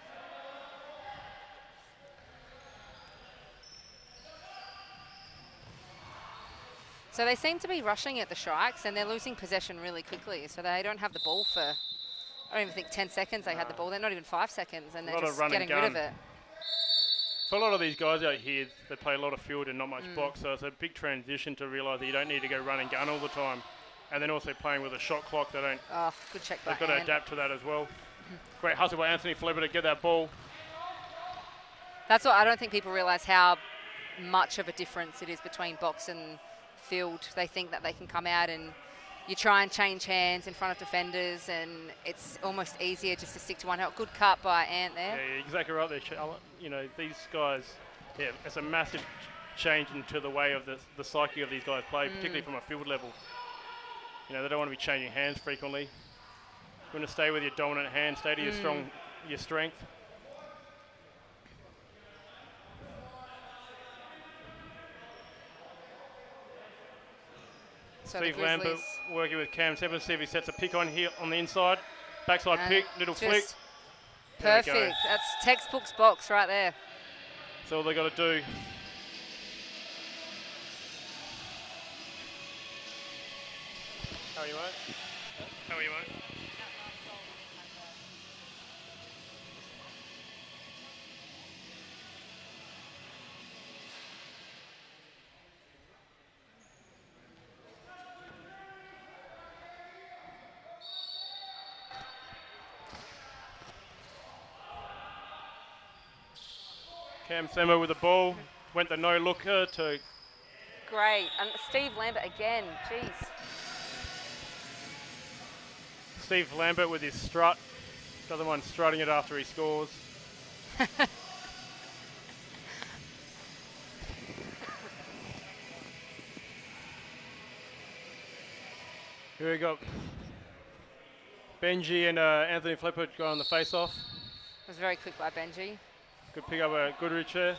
So they seem to be rushing at the Shrikes, and they're losing possession really quickly. So they don't have the ball for, I don't even think 10 seconds they had the ball. They're not even 5 seconds, and they're just getting rid of it. For a lot of these guys out here, they play a lot of field and not much box, so it's a big transition to realise that you don't need to go run and gun all the time. And then also playing with a shot clock, they don't. Oh, good check by They've got to adapt to that as well. Great hustle by Anthony Flipper to get that ball. That's what I don't think people realise how much of a difference it is between box and field. They think that they can come out and you try and change hands in front of defenders, and it's almost easier just to stick to one. Good cut by Ant there. Yeah, exactly right there. You know, these guys, yeah, it's a massive change into the way of the psyche of these guys play, particularly from a field level. You know, they don't want to be changing hands frequently. You want to stay with your dominant hand, stay to your strength. So Steve Lambert working with Cam Seven. See if he sets a pick on here on the inside. Backside pick, little flick. Perfect. That's textbook's box right there. That's all they got to do. How are you, mate? How are you, mate? Cam Semmer with the ball, went the no-looker to... Great, and Steve Lambert again, jeez. Steve Lambert with his strut, the other one strutting it after he scores. Here we go. Benji and Anthony Flipper go on the face-off. It was very quick by Benji. Good pick up a Goodrich there.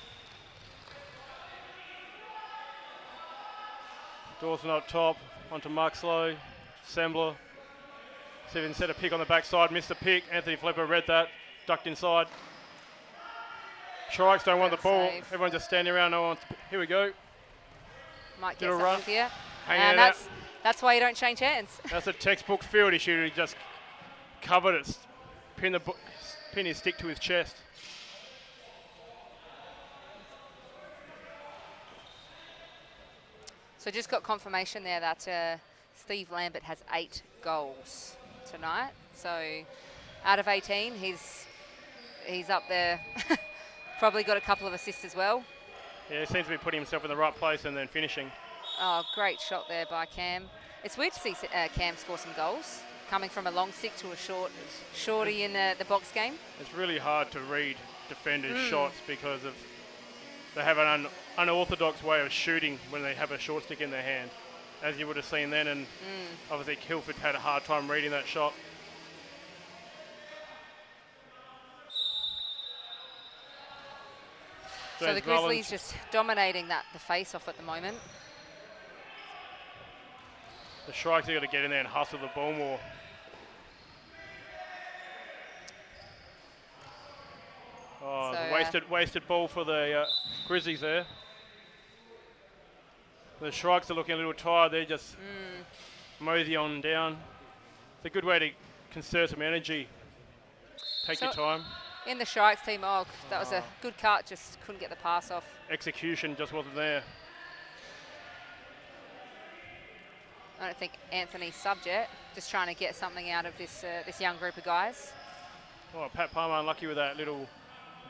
Dawson up top, onto Mark Slow, Sembler. See if he can set a pick on the backside, missed the pick. Anthony Flipper read that, ducked inside. Shrikes don't want the ball. Save. Everyone's just standing around. No one. Here we go. Might Did get a run. something here. Hanging And that's why you don't change hands. That's a textbook field issue. He just covered it, pin his stick to his chest. So just got confirmation there that Steve Lambert has 8 goals tonight. So out of 18, he's up there. Probably got a couple of assists as well. Yeah, he seems to be putting himself in the right place and then finishing. Oh, great shot there by Cam. It's weird to see Cam score some goals, coming from a long stick to a shorty in the box game. It's really hard to read defenders' shots because of they have an unorthodox way of shooting when they have a short stick in their hand, as you would have seen then, and obviously Kilford had a hard time reading that shot. So the Grizzlies just dominating the face-off at the moment. The Shrikes have got to get in there and hustle the ball more. Oh, So, wasted ball for the Grizzlies there. The Shrikes are looking a little tired. They're just mosey on down. It's a good way to conserve some energy. Take your time. In the Shrikes team, that was a good cut, just couldn't get the pass off. Execution just wasn't there. I don't think Anthony's subbed yet, just trying to get something out of this this young group of guys. Oh, Pat Palmer unlucky with that little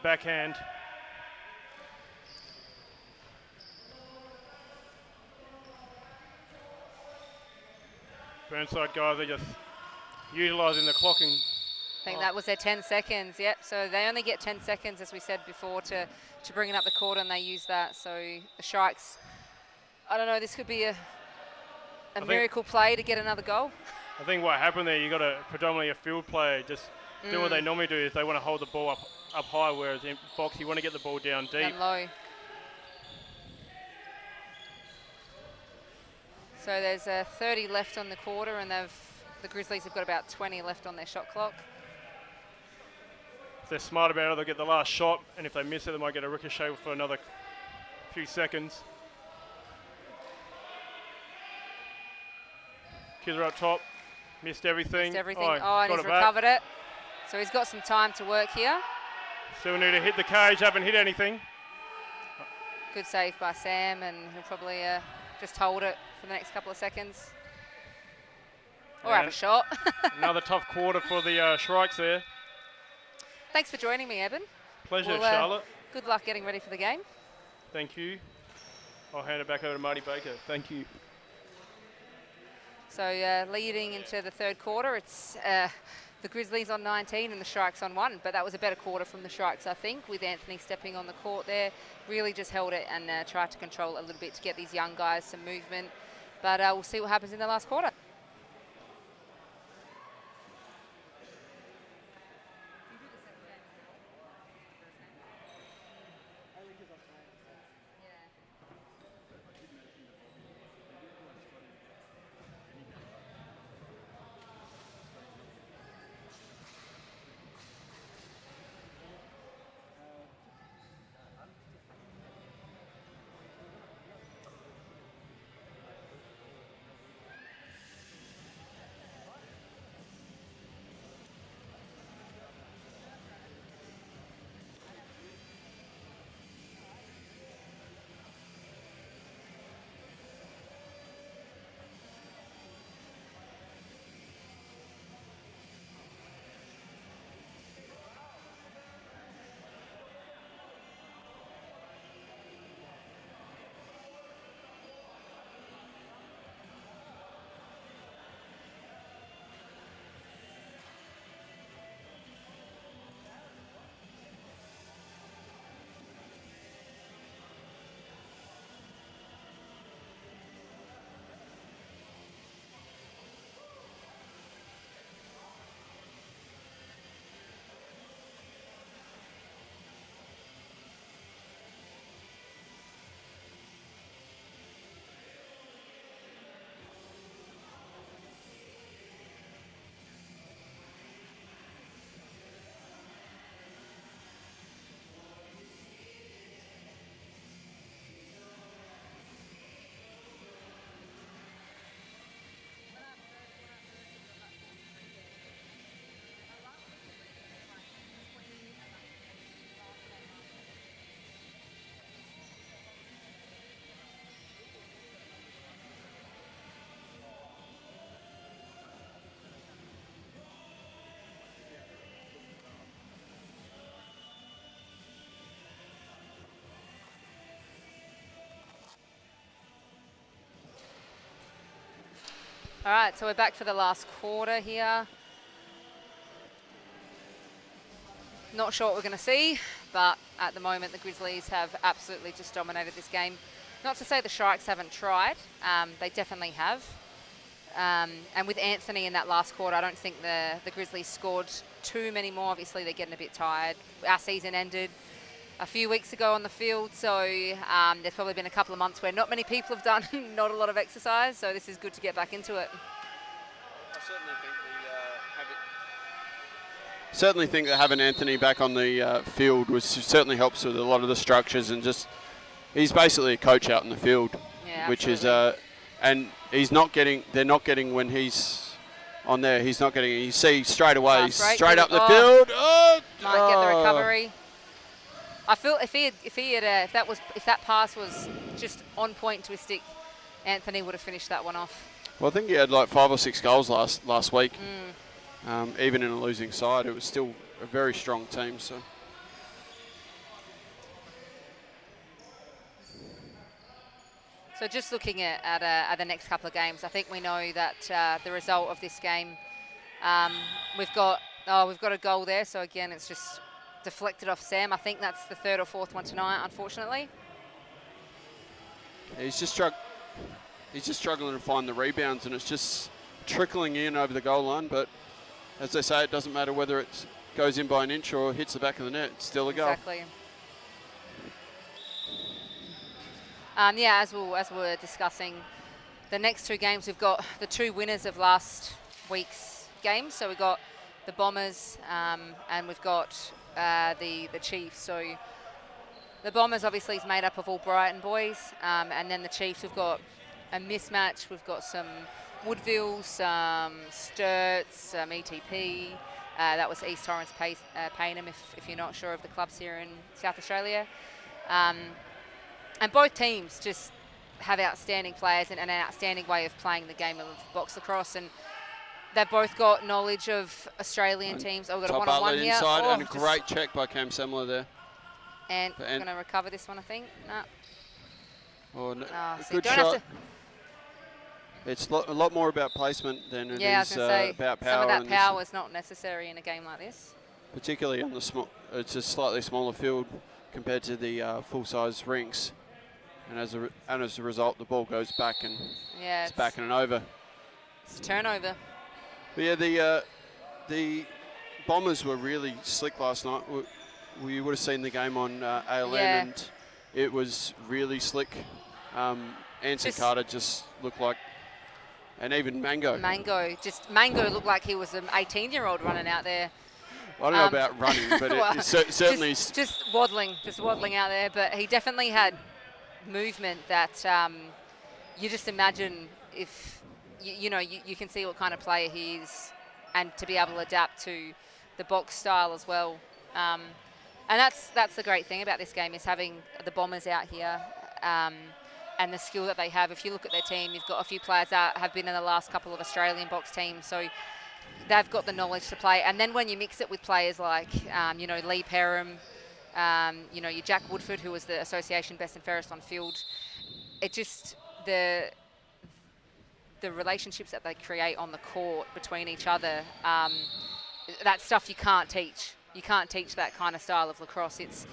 backhand. Burnside guys are just utilising the clocking. I think that was their 10 seconds, yep. So they only get 10 seconds, as we said before, to bring it up the court, and they use that. So the Shrikes, I don't know, this could be a miracle play to get another goal. I think what happened there, you got predominantly a field player just doing what they normally do is they want to hold the ball up high, whereas in box you want to get the ball down deep. And low. So there's 30 left on the quarter, and the Grizzlies have got about 20 left on their shot clock. If they're smart about it, they'll get the last shot, and if they miss it, they might get a ricochet for another few seconds. Kids are up top. Missed everything. Missed everything. Oh, and he's recovered it. So he's got some time to work here. Still need to hit the cage. Haven't hit anything. Good save by Sam, and he'll probably just hold it for the next couple of seconds. Or have a shot. Another tough quarter for the Shrikes there. Thanks for joining me, Evan. Pleasure, Charlotte. Good luck getting ready for the game. Thank you. I'll hand it back over to Marty Baker. Thank you. So leading into the third quarter, it's the Grizzlies on 19 and the Shrikes on 1. But that was a better quarter from the Shrikes, I think, with Anthony stepping on the court there. Really just held it and tried to control it a little bit to get these young guys some movement. But we'll see what happens in the last quarter. All right, so we're back for the last quarter here. Not sure what we're going to see, but at the moment the Grizzlies have absolutely just dominated this game. Not to say the Shrikes haven't tried, they definitely have. And with Anthony in that last quarter, I don't think the Grizzlies scored too many more. Obviously, they're getting a bit tired. Our season ended a few weeks ago on the field, so there's probably been a couple of months where not many people have done not a lot of exercise, so this is good to get back into it. I certainly think that having Anthony back on the field certainly helps with a lot of the structures, and just he's basically a coach out in the field, yeah, which is and he's not getting. They're not getting when he's on there. He's not getting. You see straight away, straight up the field. Oh, might get the recovery. I feel if that pass was just on point to his stick, Anthony would have finished that one off. Well, I think he had like 5 or 6 goals last week. Even in a losing side, it was still a very strong team. So just looking at the next couple of games, I think we know that the result of this game, we've got a goal there. So again, it's just deflected off Sam. I think that's the 3rd or 4th one tonight, unfortunately. He's just struggling to find the rebounds, and it's just trickling in over the goal line, but as they say, it doesn't matter whether it goes in by an inch or hits the back of the net. It's still a goal. Exactly. Yeah, as we're discussing, the next 2 games, we've got the 2 winners of last week's games. So we've got the Bombers and we've got the Chiefs. So the Bombers obviously is made up of all Brighton boys, and then the Chiefs, we've got a mismatch. We've got some Woodville, some Sturts, some ETP. That was East Torrens Payneham, if you're not sure of the clubs here in South Australia. And both teams just have outstanding players and an outstanding way of playing the game of box lacrosse. And they've both got knowledge of Australian teams. Oh, we've got a one-on-one here. Inside, oh, and a great check by Cam Semler there. And we're going to recover this one, I think. No. Oh, no. Oh, so good shot. It's a lot more about placement than it is about power. Some of that power is not necessary in a game like this. Particularly on the small, it's a slightly smaller field compared to the full-size rinks. And as a result, the ball goes back and it's back and over. It's a turnover. But yeah, the Bombers were really slick last night. We would have seen the game on ALN, and it was really slick. Anson Carter just looked like, and even Mango looked like he was an 18-year-old running out there. I don't know about running, but well, it certainly just waddling out there. But he definitely had movement that you just imagine if you can see what kind of player he is, and to be able to adapt to the box style as well. And that's the great thing about this game, is having the Bombers out here and the skill that they have. If you look at their team, you've got a few players that have been in the last couple of Australian box teams, so they've got the knowledge to play. And then when you mix it with players like Lee Perham, your Jack Woodford, who was the association best and fairest on field, it just the relationships that they create on the court between each other, that stuff you can't teach. You can't teach that kind of style of lacrosse.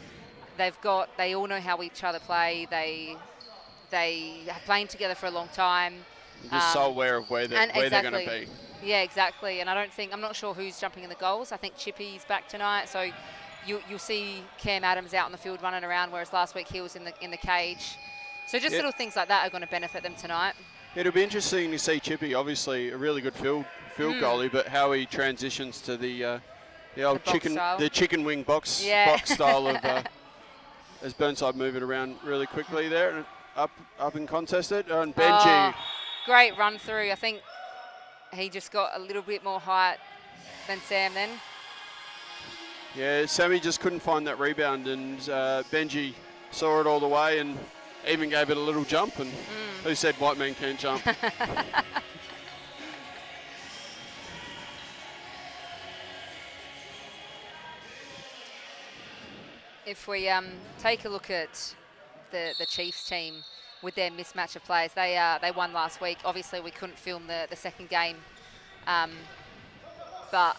They all know how each other play. They have played together for a long time. Just so aware of where they're going to be. Yeah, exactly. And I'm not sure who's jumping in the goals. I think Chippy's back tonight, so you'll see Cam Adams out on the field running around, whereas last week he was in the cage. So just little things like that are going to benefit them tonight. It'll be interesting to see Chippy, obviously a really good field goalie, but how he transitions to the old chicken wing box style of as Burnside move it around really quickly there, and up and contested. And Benji. Oh, great run through. I think he just got a little bit more height than Sam then. Yeah, Sammy just couldn't find that rebound, and Benji saw it all the way and even gave it a little jump. And who said white men can't jump? If we take a look at the Chiefs team with their mismatch of players, they won last week. Obviously, we couldn't film the second game, but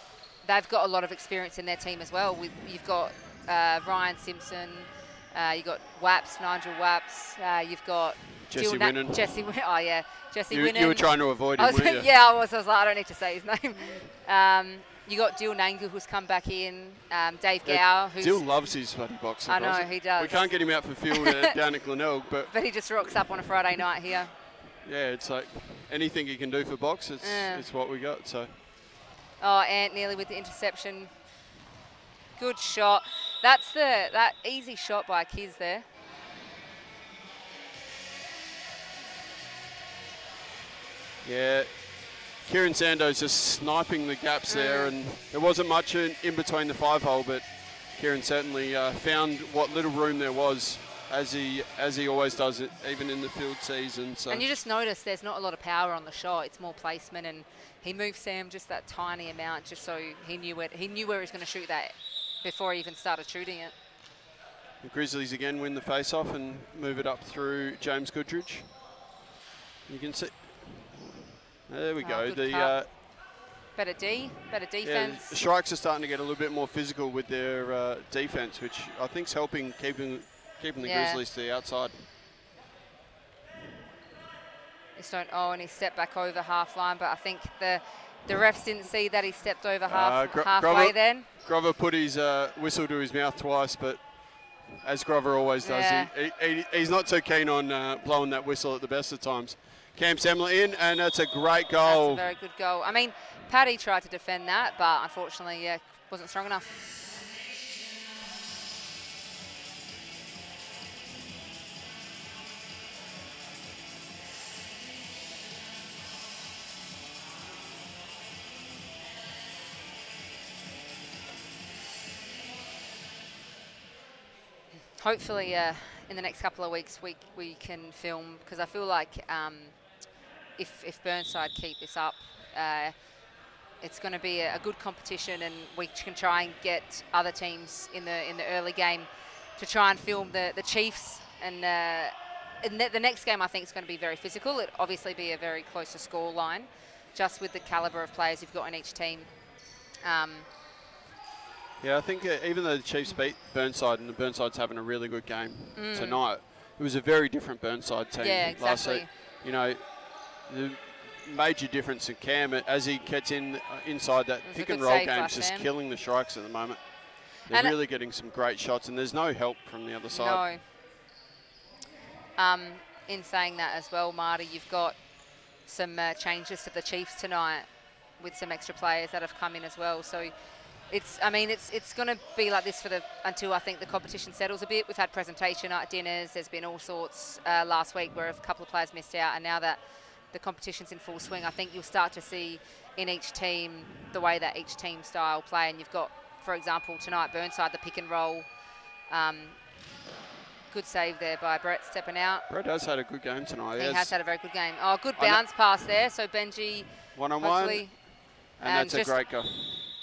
they've got a lot of experience in their team as well. You've got Ryan Simpson, you've got Nigel Waps, you've got Jesse Winnan. Jesse Winnan. You were trying to avoid him, weren't you? Yeah, I was like, I don't need to say his name. You got Dill Nangu, who's come back in. Dave Gow, who's... Dill loves his bloody box. I know, he does. We can't get him out for field down at Glenelg, but... But he just rocks up on a Friday night here. Yeah, it's like anything he can do for box, it's what we got, so... Oh, Ant nearly with the interception. Good shot. That's that easy shot by Kiz there. Yeah, Kieran Sando's just sniping the gaps there, and there wasn't much in between the 5-hole, but Kieran certainly found what little room there was, as he always does it, even in the field season. So. And you just notice there's not a lot of power on the shot; it's more placement, and he moved Sam just that tiny amount, just so he knew where he was going to shoot that before he even started shooting it. The Grizzlies again win the face-off and move it up through James Goodrich. You can see. There we go. The better defense. Yeah, the Shrikes are starting to get a little bit more physical with their defense, which I think is helping keeping the Grizzlies to the outside. and he stepped back over half line, but I think the refs didn't see that he stepped over halfway then. Grover put his whistle to his mouth twice, but as Grover always does, he's not so keen on blowing that whistle at the best of times. Cam Semler in, and that's a great goal. That's a very good goal. I mean, Paddy tried to defend that, but unfortunately, wasn't strong enough. Hopefully, in the next couple of weeks, we can film, because I feel like if Burnside keep this up, it's going to be a good competition, and we can try and get other teams in the early game to try and film the Chiefs. And the next game, I think, is going to be very physical. It'll obviously be a very closer score line, just with the calibre of players you've got in each team. Yeah, I think even though the Chiefs beat Burnside, and the Burnside's having a really good game tonight, it was a very different Burnside team. Yeah, exactly. You know, the major difference in Cam, as he gets inside that pick and roll game, is just killing the Shrikes at the moment. They're really getting some great shots, and there's no help from the other side. No. In saying that as well, Marty, you've got some changes to the Chiefs tonight with some extra players that have come in as well. So it's going to be like this until I think the competition settles a bit. We've had presentation night dinners. There's been all sorts last week where a couple of players missed out, and now that the competition's in full swing, I think you'll start to see in each team the way that each team style play. And you've got, for example, tonight Burnside, the pick and roll. Good save there by Brett stepping out. Brett has had a good game tonight. He has had a very good game. Oh, good bounce pass there. So Benji one-on-one, and that's a great goal.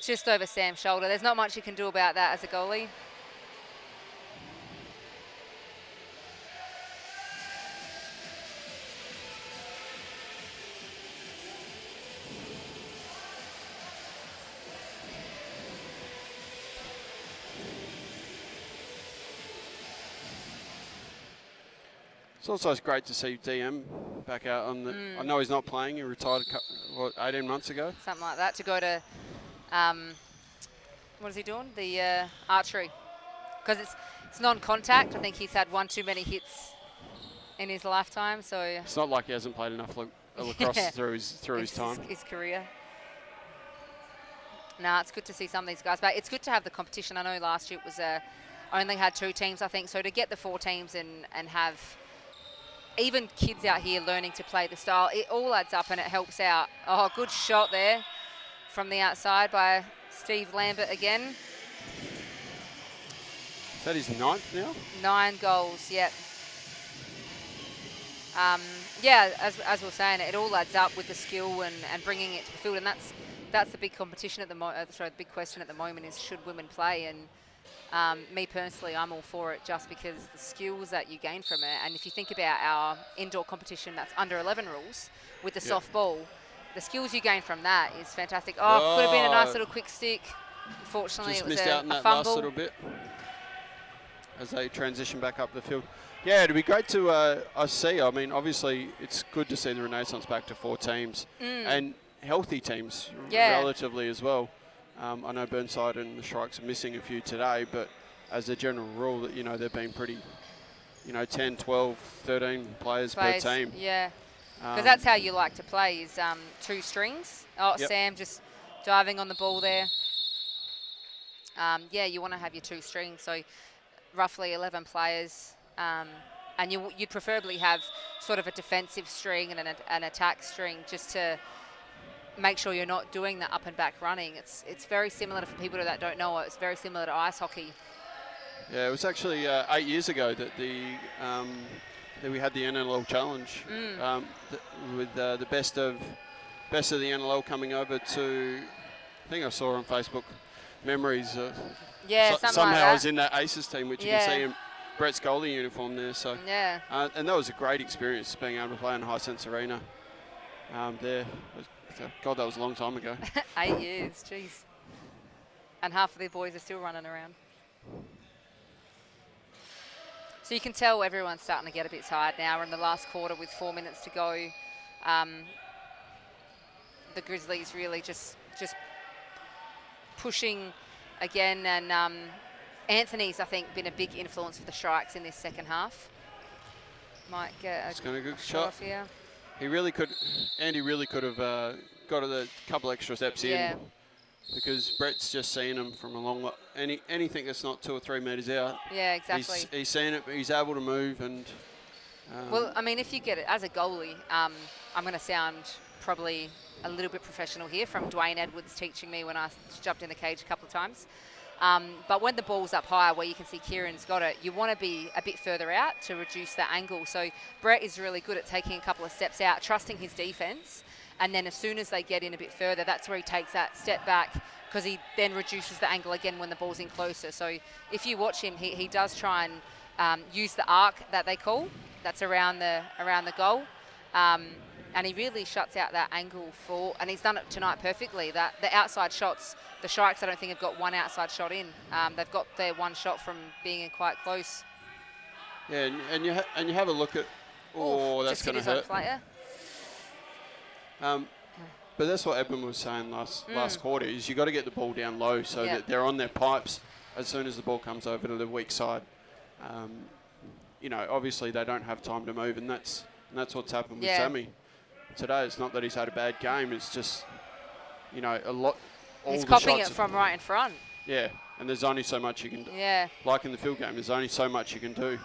Just over Sam's shoulder. There's not much you can do about that as a goalie. It's also great to see DM back out on the. I know he's not playing. He retired 18 months ago. Something like that, to go to. What is he doing? The archery, because it's non-contact. I think he's had one too many hits in his lifetime. So it's not like he hasn't played enough lacrosse through his time. His career. No, it's good to see some of these guys back. It's good to have the competition. I know last year it was only had 2 teams, I think. So to get the 4 teams and have even kids out here learning to play the style, it all adds up and it helps out. Oh, good shot there from the outside by Steve Lambert again. Is that his 9th now? 9 goals, yep. Yeah, as we were saying, it all adds up with the skill and bringing it to the field, and that's the big competition at the the big question at the moment is, should women play? And me personally, I'm all for it, just because the skills that you gain from it. And if you think about our indoor competition that's under 11 rules with the soft ball, the skills you gain from that is fantastic. Oh, could have been a nice little quick stick. Unfortunately, just it was missed out in that fumble. last little bit as they transition back up the field. Yeah, it'd be great to see. I mean, obviously, it's good to see the Renaissance back to 4 teams and healthy teams relatively as well. I know Burnside and the Shrikes are missing a few today, but as a general rule, that they've been pretty, 10, 12, 13 players per team. Yeah, because that's how you like to play, is 2 strings. Oh, yep. Sam just diving on the ball there. Yeah, you want to have your 2 strings, so roughly 11 players. And you'd preferably have sort of a defensive string and an attack string, just to make sure you're not doing the up and back running. It's very similar, for people that don't know it, it's very similar to ice hockey. Yeah, it was actually 8 years ago that that we had the NLL Challenge with the best of the NLL coming over to, I think I saw on Facebook, memories. Yeah, somehow like I was in that Aces team, which you can see in Brett's goalie uniform there. So yeah, and that was a great experience, being able to play in Hisense Arena. There, God, that was a long time ago. 8 years, jeez. And half of the boys are still running around. So you can tell everyone's starting to get a bit tired now. We're in the last quarter with 4 minutes to go. the Grizzlies really just pushing again, and Anthony's, I think, been a big influence for the Shrikes in this second half. Might get It's going a good shot. off here. He really could. Andy really could have got a couple extra steps in, because Brett's just seen him from a long. Anything that's not 2 or 3 metres out. Yeah, exactly. He's seen it, but he's able to move and. Well, I mean, if you get it as a goalie, I'm going to sound probably a little bit professional here from Dwayne Edwards teaching me when I jumped in the cage a couple of times. But when the ball's up higher where you can see Kieran's got it, you want to be a bit further out to reduce that angle. So Brett is really good at taking a couple of steps out, trusting his defence, and then as soon as they get in a bit further, that's where he takes that step back, because he then reduces the angle again when the ball's in closer. So if you watch him, he does try and use the arc that they call, that's around the goal. And he really shuts out that angle for, and he's done it tonight perfectly. That the outside shots, the Shrikes, I don't think have got one outside shot in. They've got their one shot from being in quite close. Yeah, and you have a look at. Oh, that's going to hurt. But that's what Eben was saying last quarter. Is you got to get the ball down low so that they're on their pipes as soon as the ball comes over to the weak side. You know, obviously they don't have time to move, and that's what's happened with Sammy today. It's not that he's had a bad game. It's just, you know, a lot. He's copying it from right in front. Yeah, and there's only so much you can do. Yeah. Like in the field game, there's only so much you can do.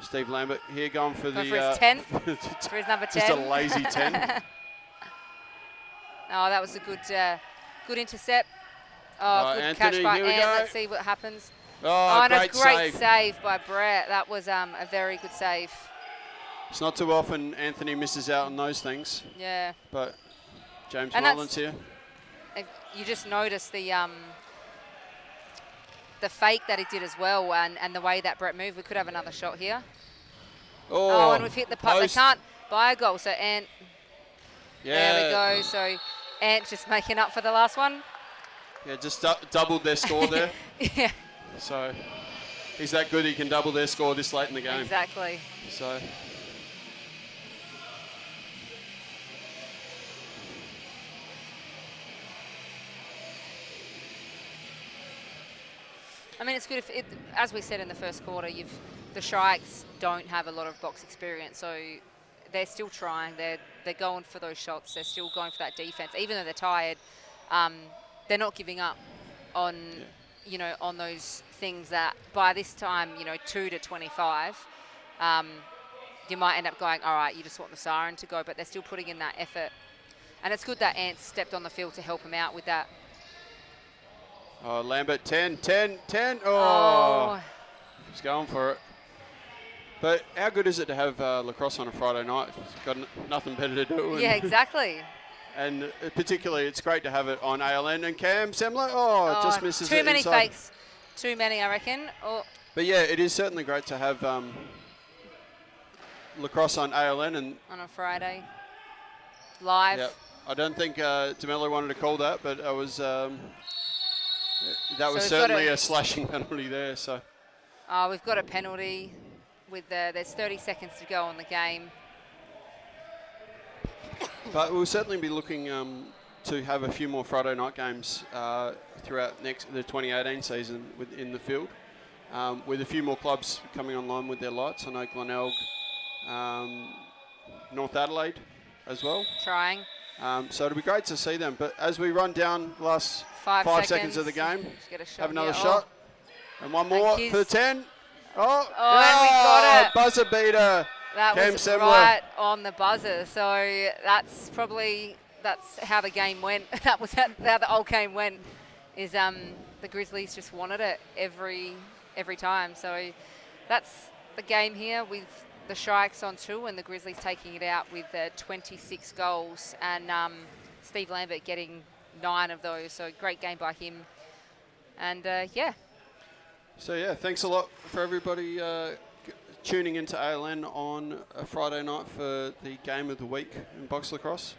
Steve Lambert here going for his 10th, for his number 10. Just a lazy 10. Oh, that was a good intercept. Oh, good Anthony, catch by here we Ant. go. Let's see what happens. Oh, and a great save. save by Brett. That was a very good save. It's not too often Anthony misses out on those things. Yeah. But James and Marlin's here. You just notice the fake that he did as well, and the way that Brett moved. We could have another shot here. Oh, and we've hit the puck. They can't buy a goal, so Ant. Yeah. There we go. So Ant just making up for the last one. Yeah, just doubled their score there. Yeah. So he's that good, he can double their score this late in the game. Exactly. So. I mean, it's good if, as we said in the first quarter, the Shrikes don't have a lot of box experience, so they're still trying. They're going for those shots. They're still going for that defense, even though they're tired. They're not giving up on, you know, on those things that by this time, you know, 2 to 25, you might end up going, all right, you just want the siren to go, but they're still putting in that effort. And it's good that Ant stepped on the field to help him out with that. Oh, Lambert, 10. Oh. He's going for it. But how good is it to have lacrosse on a Friday night? It's got nothing better to do. Yeah, exactly. And particularly, it's great to have it on ALN. And Cam Semler, just misses it Too many inside. fakes. Too many, I reckon. But yeah, it is certainly great to have lacrosse on ALN. And on a Friday. Live. Yep. I don't think DeMello wanted to call that, but it was that was certainly a slashing penalty there. So. We've got a penalty. There's 30 seconds to go on the game. But we'll certainly be looking to have a few more Friday night games throughout the 2018 season in the field, with a few more clubs coming online with their lights. I know Glenelg, North Adelaide as well. Trying. So it'll be great to see them. But as we run down the last 5 seconds of the game, have another shot. And one more for the 10. Oh, and we got it. Buzzer beater. That Cam was Semler. right on the buzzer. So that's how the game went. That was how the whole game went. Is the Grizzlies just wanted it every time. So that's the game here with the Shrikes on 2 and the Grizzlies taking it out with 26 goals, and Steve Lambert getting 9 of those. So great game by him. And yeah. So yeah, thanks a lot for everybody tuning into ALN on a Friday night for the game of the week in box lacrosse.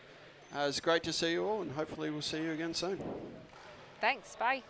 It's great to see you all, and hopefully we'll see you again soon. Thanks, bye.